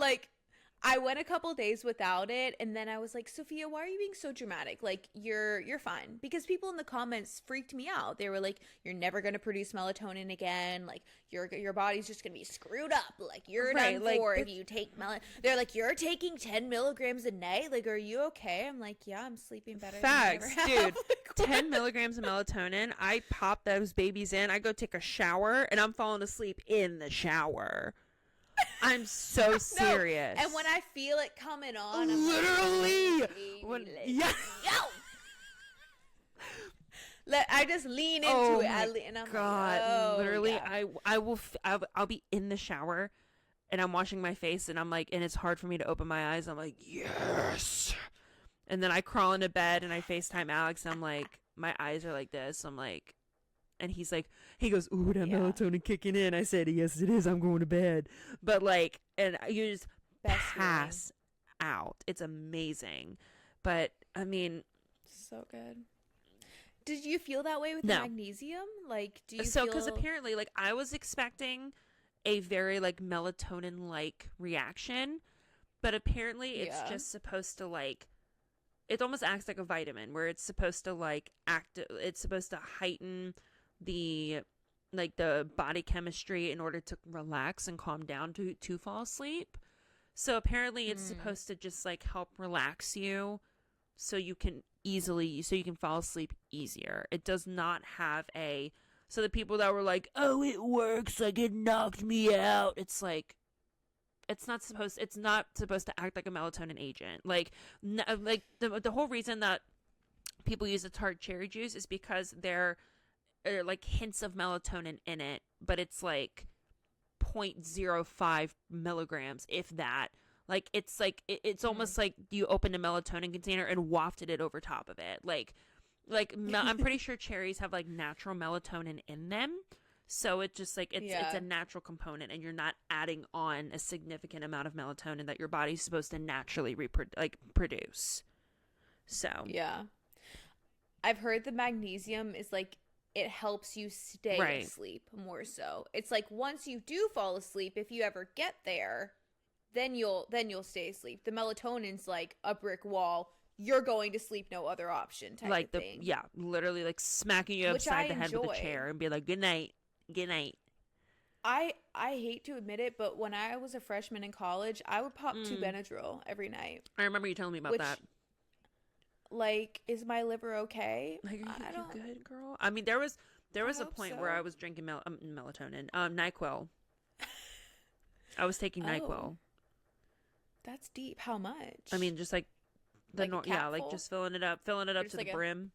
I went a couple days without it, and then I was like, Sophia, why are you being so dramatic? Like, you're fine. Because people in the comments freaked me out. They were like, you're never gonna produce melatonin again. Like, your body's just gonna be screwed up. Like, you're done for if you take melatonin. They're like, you're taking 10 milligrams a night. Like, are you okay? I'm like, yeah, I'm sleeping better. Facts, dude. 10 milligrams of melatonin. I pop those babies in. I go take a shower, and I'm falling asleep in the shower. I'm so serious. No. And when I feel it coming on, literally, I just lean into it. And I'm God, like, oh, literally, yeah. I'll be in the shower, and I'm washing my face, and I'm like, and it's hard for me to open my eyes. I'm like, yes. And then I crawl into bed, and I FaceTime Alex, and I'm like, my eyes are like this. I'm like, and he goes, ooh, that melatonin kicking in. I said, yes, it is. I'm going to bed. But like, and you just pass out. It's amazing. But I mean, so good. Did you feel that way with the magnesium? Like, do you because apparently, like, I was expecting a very like melatonin like reaction, but apparently it's just supposed to like, it almost acts like a vitamin where it's supposed to like it's supposed to heighten the body chemistry in order to relax and calm down to fall asleep. So apparently it's supposed to just like help relax you so you can fall asleep easier. It does not have so the people that were like, oh, it works, like it knocked me out, it's like, it's not supposed to act like a melatonin agent. Like the whole reason that people use the tart cherry juice is because there are like hints of melatonin in it, but it's like 0.05 milligrams, if that. Like it's like it's almost like you opened a melatonin container and wafted it over top of it. Like I'm pretty sure cherries have like natural melatonin in them, so it's just like it's a natural component, and you're not adding on a significant amount of melatonin that your body's supposed to naturally produce. So yeah, I've heard the magnesium is like, it helps you stay asleep more so. It's like once you do fall asleep, if you ever get there, then you'll stay asleep. The melatonin's like a brick wall. You're going to sleep, no other option type like of thing. Yeah, literally like smacking you upside the head with a chair and be like, good night. Good night. I hate to admit it, but when I was a freshman in college, I would pop 2 Benadryl every night. I remember you telling me about that. Like, is my liver okay? Like, you good, girl? I mean, there was a point where I was drinking melatonin, NyQuil. I was taking NyQuil. That's deep. How much? I mean, just like like just filling it up to the brim.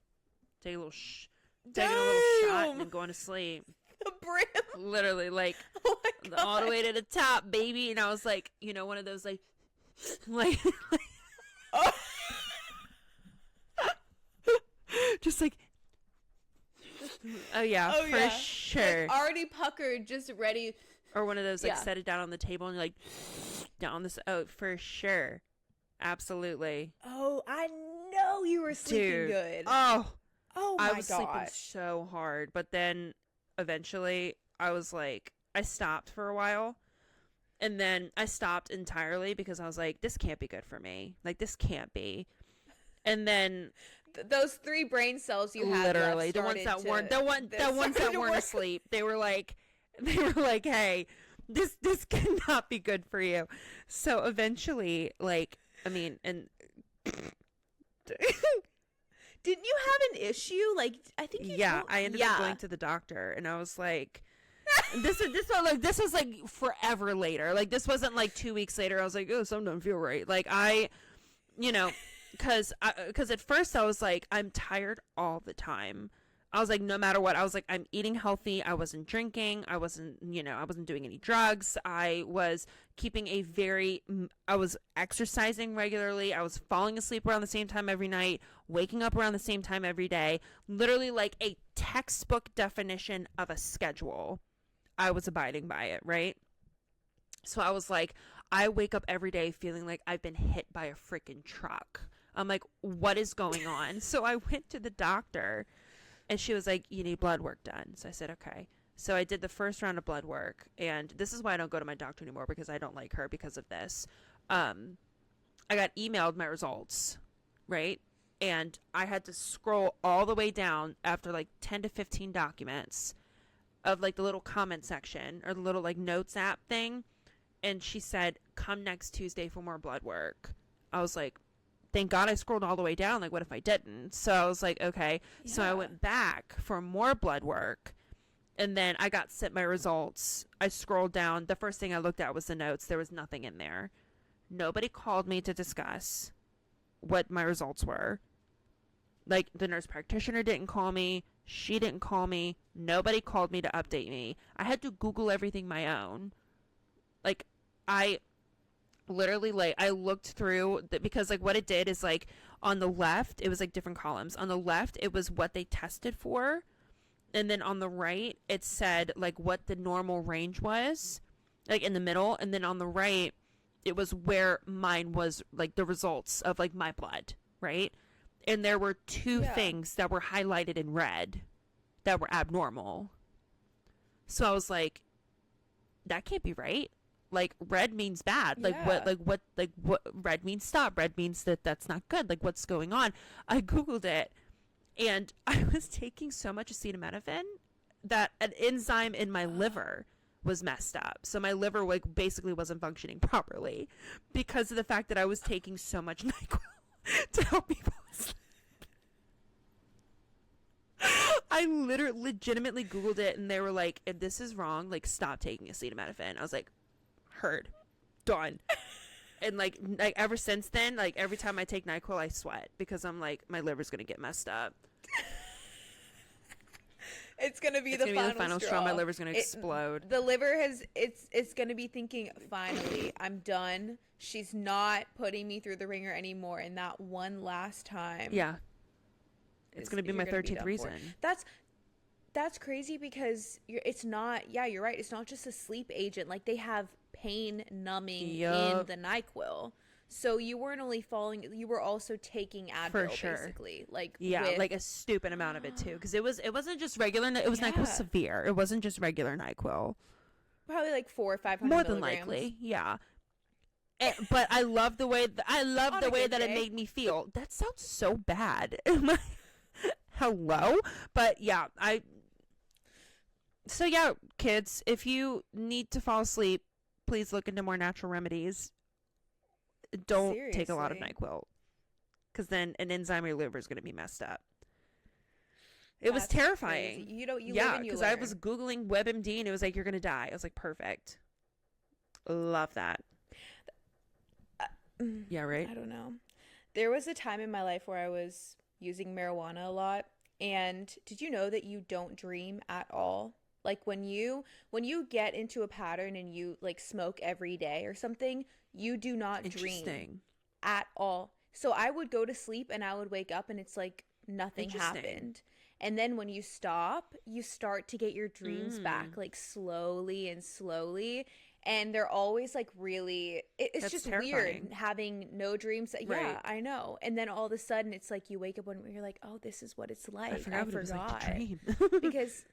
Taking a little shot and then going to sleep. The brim. Literally, like all the way to the top, baby. And I was like, one of those like oh. just like, for sure. Like already puckered, just ready. Or one of those like set it down on the table and you're like down this. Oh, for sure, absolutely. Oh, I know you were sleeping good. Oh my I was sleeping so hard, but then eventually I was like, I stopped for a while, and then I stopped entirely because I was like, this can't be good for me. Like, this can't be. And then those 3 brain cells you had, literally the ones that weren't asleep, they were like, hey, this cannot be good for you. So eventually, like, I mean, and didn't you have an issue? Like, I think I ended up going to the doctor, and I was like, this was like forever later. Like, this wasn't like 2 weeks later. I was like, oh, something don't feel right. Like, because at first I was like, I'm tired all the time. I was like, no matter what, I was like, I'm eating healthy. I wasn't drinking. I wasn't doing any drugs. I was I was exercising regularly. I was falling asleep around the same time every night, waking up around the same time every day. Literally like a textbook definition of a schedule. I was abiding by it, right? So I was like, I wake up every day feeling like I've been hit by a freaking truck. I'm like, what is going on? So I went to the doctor. And she was like, you need blood work done. So I said, okay. So I did the first round of blood work. And this is why I don't go to my doctor anymore, because I don't like her because of this. I got emailed my results, right? And I had to scroll all the way down after like 10 to 15 documents of like the little comment section or the little like notes app thing. And she said, come next Tuesday for more blood work. I was like, thank God I scrolled all the way down. Like, what if I didn't? So I was like, okay. Yeah. So I went back for more blood work. And then I got sent my results. I scrolled down. The first thing I looked at was the notes. There was nothing in there. Nobody called me to discuss what my results were. Like, the nurse practitioner didn't call me. She didn't call me. Nobody called me to update me. I had to Google everything my own. Like, I literally, like, I looked through because like what it did is like on the left it was like different columns. On the left it was what they tested for, and then on the right it said like what the normal range was, like in the middle, and then on the right it was where mine was, like the results of like my blood, right? And there were two things that were highlighted in red that were abnormal. So I was like, that can't be right. Like, red means bad. Like, what red means stop. Red means that's not good. Like, what's going on? I Googled it, and I was taking so much acetaminophen that an enzyme in my liver was messed up. So my liver, like, basically wasn't functioning properly because of the fact that I was taking so much NyQuil to help me fall asleep. I legitimately Googled it, and they were like, if this is wrong, like, stop taking acetaminophen. I was like, heard, done. And like ever since then, like every time I take NyQuil I sweat because I'm like, my liver's gonna get messed up. It's gonna be the final straw. My liver's gonna explode. The liver has it's gonna be thinking, finally I'm done. She's not putting me through the ringer anymore, and that one last time, it's gonna be my 13th reason. That's crazy because it's not, you're right, it's not just a sleep agent. Like, they have pain numbing in the NyQuil. So you weren't only you were also taking Advil, for sure. Basically. Like, like a stupid amount of it too, because it wasn't just regular, it was NyQuil Severe. It wasn't just regular NyQuil. Probably like 400 or 500 more milligrams. Than likely, yeah. But I love the way that it made me feel. That sounds so bad. Hello? But yeah, so yeah, kids, if you need to fall asleep, please look into more natural remedies. Don't take a lot of NyQuil, because then an enzyme in your liver is going to be messed up. It was terrifying. Crazy. You live and you learn. I was Googling WebMD and it was like, you're going to die. I was like, perfect. Love that. Yeah, right? I don't know. There was a time in my life where I was using marijuana a lot. And did you know that you don't dream at all? Like, when you get into a pattern and you like smoke every day or something, you do not dream at all. So I would go to sleep and I would wake up and it's like nothing happened. And then when you stop, you start to get your dreams back, like slowly and slowly. And they're always like really, it's just terrifying. Weird having no dreams. Yeah, right. I know. And then all of a sudden it's like you wake up and you're like, oh, this is what it's like. I forgot. It was like the dream. Because,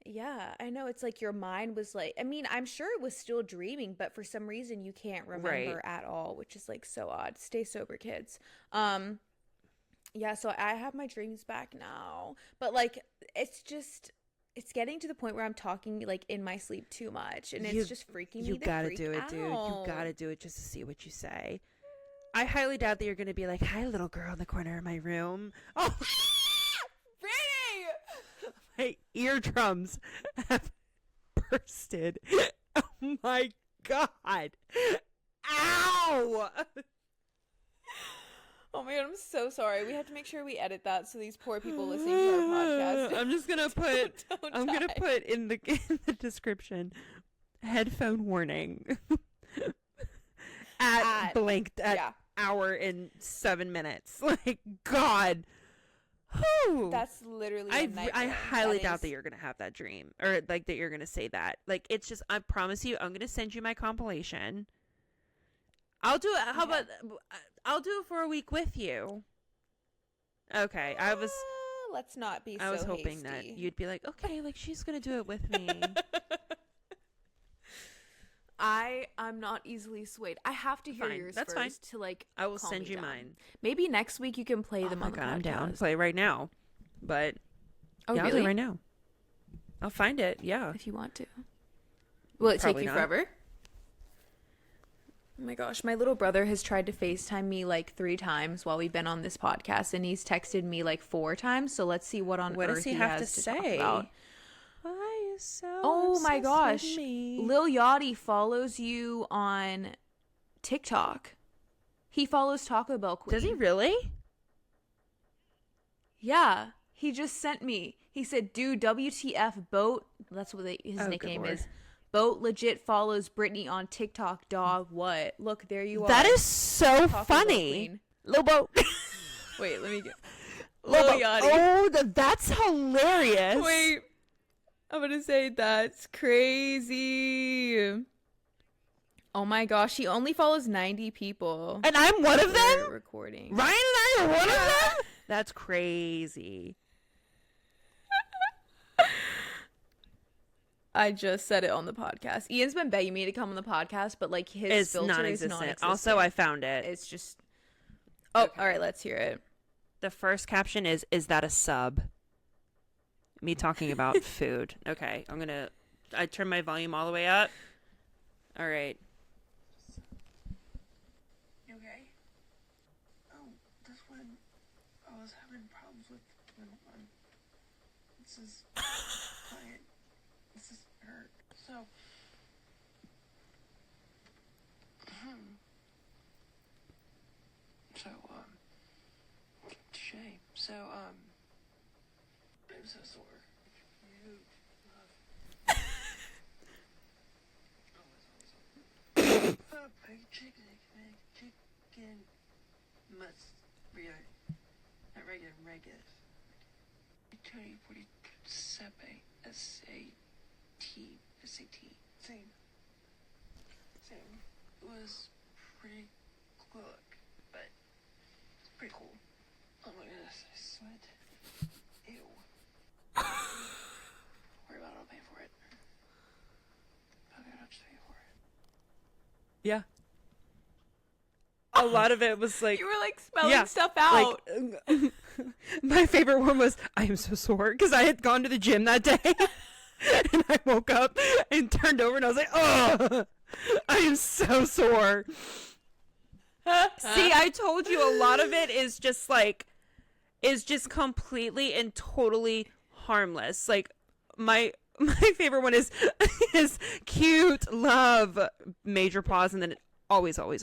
yeah, I know. It's like your mind was like, I mean, I'm sure it was still dreaming, but for some reason you can't remember at all, which is like so odd. Stay sober, kids. Yeah, so I have my dreams back now. But like, it's getting to the point where I'm talking like in my sleep too much, and it's just freaking me the freak out. You gotta do it, dude. You gotta do it just to see what you say. I highly doubt that you're gonna be like, "Hi, little girl in the corner of my room." Oh, Brittany! My eardrums have bursted. Oh my god! Ow! Oh my god, I'm so sorry. We have to make sure we edit that so these poor people listening to our podcast. I'm just gonna put gonna put in the description, headphone warning at blanked at hour and 7 minutes. Like, God. Whew. That's literally I highly doubt that you're gonna have that dream, or like that you're gonna say that. Like, it's just, I promise you, I'm gonna send you my compilation. I'll do it. How about I'll do it for a week with you. Okay, let's not be so I was hoping hasty. that you'd be like, okay, like she's gonna do it with me. I I'm not easily swayed. I have to hear yours That's first fine. to like. I will calm send me you down. mine. Maybe next week you can play them on the podcast. I'm down. Play right now. But Oh, yeah, I'll do really? it right now. I'll find it. Yeah. If you want to. Will it Probably take you not. forever? Oh my gosh, my little brother has tried to FaceTime me like 3 times while we've been on this podcast, and he's texted me like 4 times. So let's see what on What earth does he he have has to talk say? about. Why is so Oh my obsessed with gosh, me? Lil Yachty follows you on TikTok. He follows Taco Bell Queen. Does he really? Yeah, he just sent me. He said, "Dude, WTF boat." That's what his Oh, nickname good Lord. is. Boat legit follows Britney on TikTok. Dog, what? Look, there you are. That is so Taco Bell funny. Queen. Lobo. Wait, let me get. Lobo. Lil Yachty. Oh, that's hilarious. Wait, I'm gonna say that's crazy. Oh my gosh, he only follows 90 people. And I'm one of We're them? recording. Ryan and I are one of them? That's crazy. I just said it on the podcast. Ian's been begging me to come on the podcast, but like his It's filter non-existent. is non-existent. Also, I found it. It's just. Oh, Okay. all right. Let's hear it. The first caption is that a sub? Me talking about food. Okay, I turn my volume all the way up. All right. You okay? Oh, this one, I was having problems with when this is quiet. This is hurt. So, Shay. So, I'm so sore. You love. Chicken must be a regular. Tony 47 SAT. Same. It was pretty quick, but it's pretty cool. Oh my goodness, I sweat. Ew. Worry about it, I'll pay for it. Okay, I'll just pay for it. Yeah. A lot of it was like You were like spelling stuff out. Like, my favorite one was I am so sore because I had gone to the gym that day and I woke up and turned over and I was like, oh, I am so sore. See, I told you a lot of it is just completely and totally harmless. Like my favorite one is cute love major pause and then it always like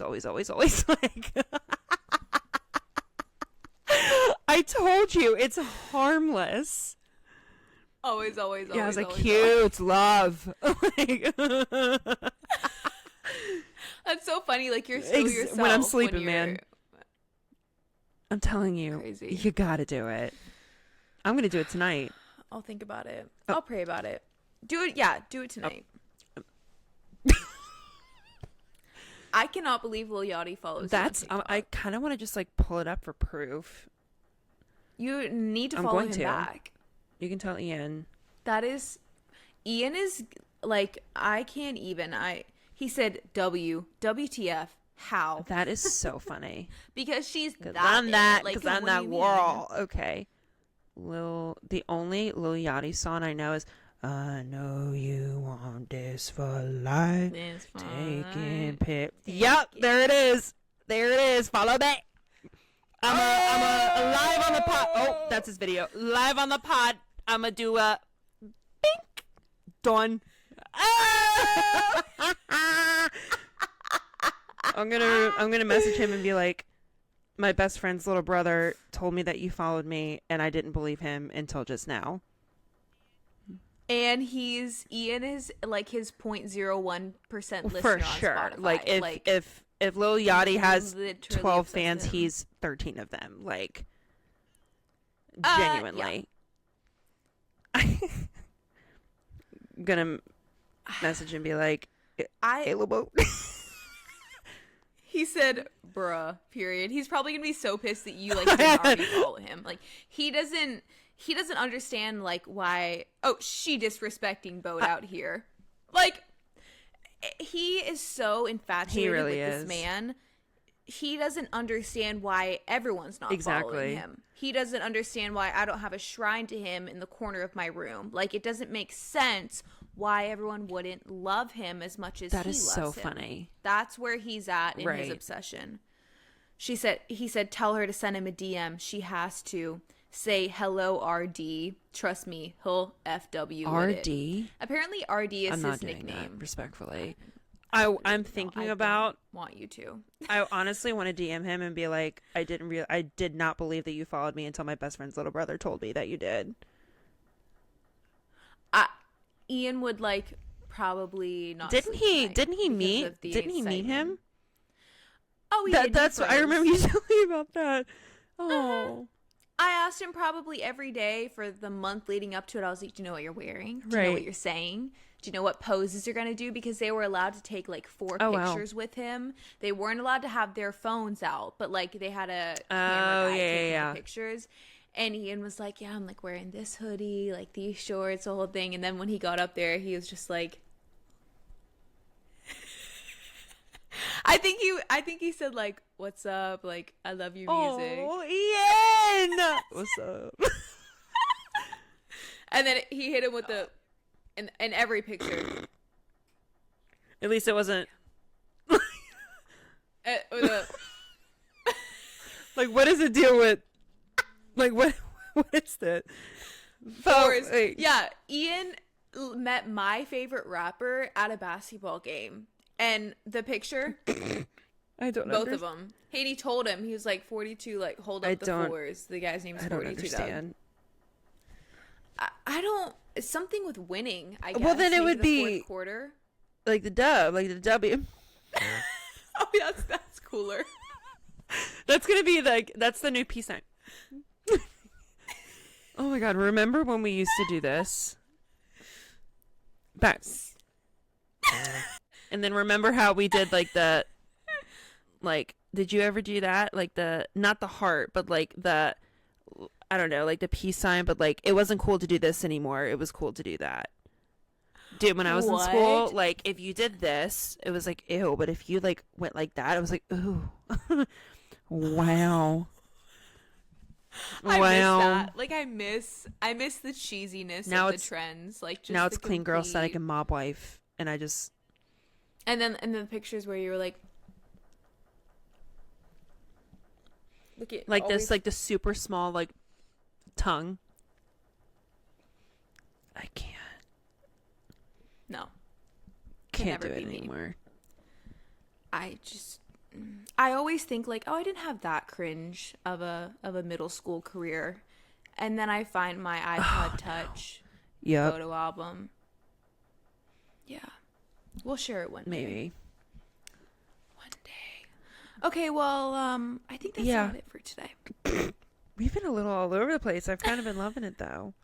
I told you it's harmless. Always. Yeah, I was always, like always. cute love. Like, That's so funny. Like you're still yourself when I'm sleeping, you're- man. I'm telling you, Crazy. you gotta do it. I'm gonna do it tonight. I'll think about it. Oh. I'll pray about it. Do it. Yeah, do it tonight. I cannot believe Lil Yachty follows. That's you on I TikTok. kind of want to just like pull it up for proof. You need to I'm follow going him to. back. You can tell Ian. That is, Ian is like I can't even. He said WTF how That is so funny. because she's that. I'm that Like, because I'm what do that you mean? girl. Okay. The only Lil Yachty song I know is I know you want this for life. It's Taking fine. pic. Yep, there it is. There it is. Follow me. I'm a live on the pod. Oh, that's his video. Live on the pod. I'm gonna do a bink. Done. Ah! I'm gonna message him and be like, my best friend's little brother told me that you followed me, and I didn't believe him until just now. And Ian is like his 0.01% listener For on sure. Spotify. Like if Lil Yachty has literally 12 obsessed fans, with him. he's 13 of them. Like Yeah. genuinely. I'm gonna message and be like, hey, Lobo. He said, bruh, period. He's probably gonna be so pissed that you like didn't already follow him. Like he doesn't understand like why she disrespecting Boat out here. Like he is so infatuated really with is. this man. He doesn't understand why everyone's not Exactly. following him. He doesn't understand why I don't have a shrine to him in the corner of my room. Like, it doesn't make sense why everyone wouldn't love him as much as That he is loves so him. funny. That's where he's at in his Right. obsession. He said, tell her to send him a DM. She has to say, hello, RD. Trust me, he'll FW with it. RD? Apparently, RD is I'm not his doing nickname. that, respectfully. I'm thinking about. Want you to? I honestly want to DM him and be like, I did not believe that you followed me until my best friend's little brother told me that you did. Ian would like probably not. Didn't sleep he? tonight Didn't he because meet? of the Didn't he meet him? excitement. Oh, he did. That's what I remember you telling me about that. Oh, I asked him probably every day for the month leading up to it. I was like, "Do you know what you're wearing? Do you know Right. what you're saying? Do you know what poses you're gonna do?" Because they were allowed to take like 4 Oh, wow. pictures with him. They weren't allowed to have their phones out, but like they had a Oh, camera guy yeah, taking yeah, the yeah. pictures. And Ian was like, "Yeah, I'm like wearing this hoodie, like these shorts, the whole thing." And then when he got up there, he was just like, I think he said like, "What's up? Like, I love your music." Oh, Ian! What's up? And then he hit him with the in every picture. At least it wasn't With a, like. What is the deal with? Like what? What is that? Forrest. Wait. Yeah, Ian met my favorite rapper at a basketball game, and the picture, I don't. both of them. Haiti told him, he was like 42. Like, hold up I the don't- fours. The guy's name is I don't 42. understand. I don't. It's something with winning. I guess. Well, then it Maybe would the be- fourth quarter. Like the dub, like the W. Oh, that's cooler. That's gonna be like that's the new peace sign. Oh my god! Remember when we used to do this? Back. And then remember how we did like the, like, did you ever do that? Like the not the heart, but like the, I don't know, like the peace sign. But like it wasn't cool to do this anymore. It was cool to do that. Dude, when I was in school, What? like if you did this, it was like ew. But if you like went like that, it was like ooh, wow. I Wow. miss that. Like I miss the cheesiness Now of the it's- trends. Like just Now it's the clean girl static complete- and mob wife, and I just And then the pictures where you were like, look at like always- this, like the super small like tongue. I no. can't do never it be me. anymore. I always think like, oh, I didn't have that cringe of a middle school career, and then I find my iPod Touch Yep, photo album. Yeah, we'll share it one day. maybe. One day. Okay, well, I think that's Yeah. about it for today. We've been a little all over the place. I've kind of been loving it though.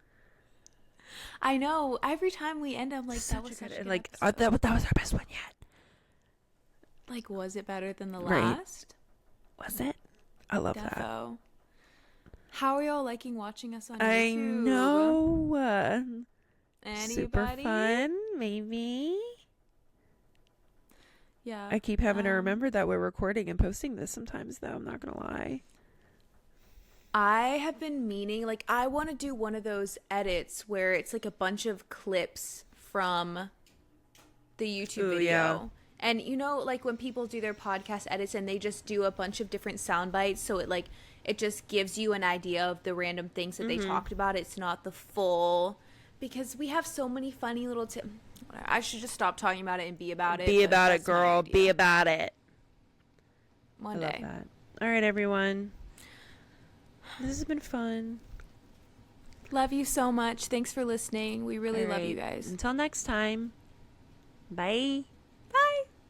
I know. Every time we end, I'm like, Such that was a such good- a good like episode. that was our best one yet. Like, was it better than the Right. last? Was it? I love that. Defo. How are y'all liking watching us on I YouTube? know. Anybody? Super fun, maybe. Yeah. I keep having to remember that we're recording and posting this sometimes, though. I'm not gonna lie. I have been meaning, like, I want to do one of those edits where it's like a bunch of clips from the YouTube Ooh, video. yeah. And you know, like when people do their podcast edits and they just do a bunch of different sound bites, so it just gives you an idea of the random things that they talked about. It's not the full, because we have so many funny little I should just stop talking about it and be about it. Be but about it, that's my girl. idea. Be about it. One I love day. that. All right, everyone. This has been fun. Love you so much. Thanks for listening. We really All love you right. guys. Until next time. Bye.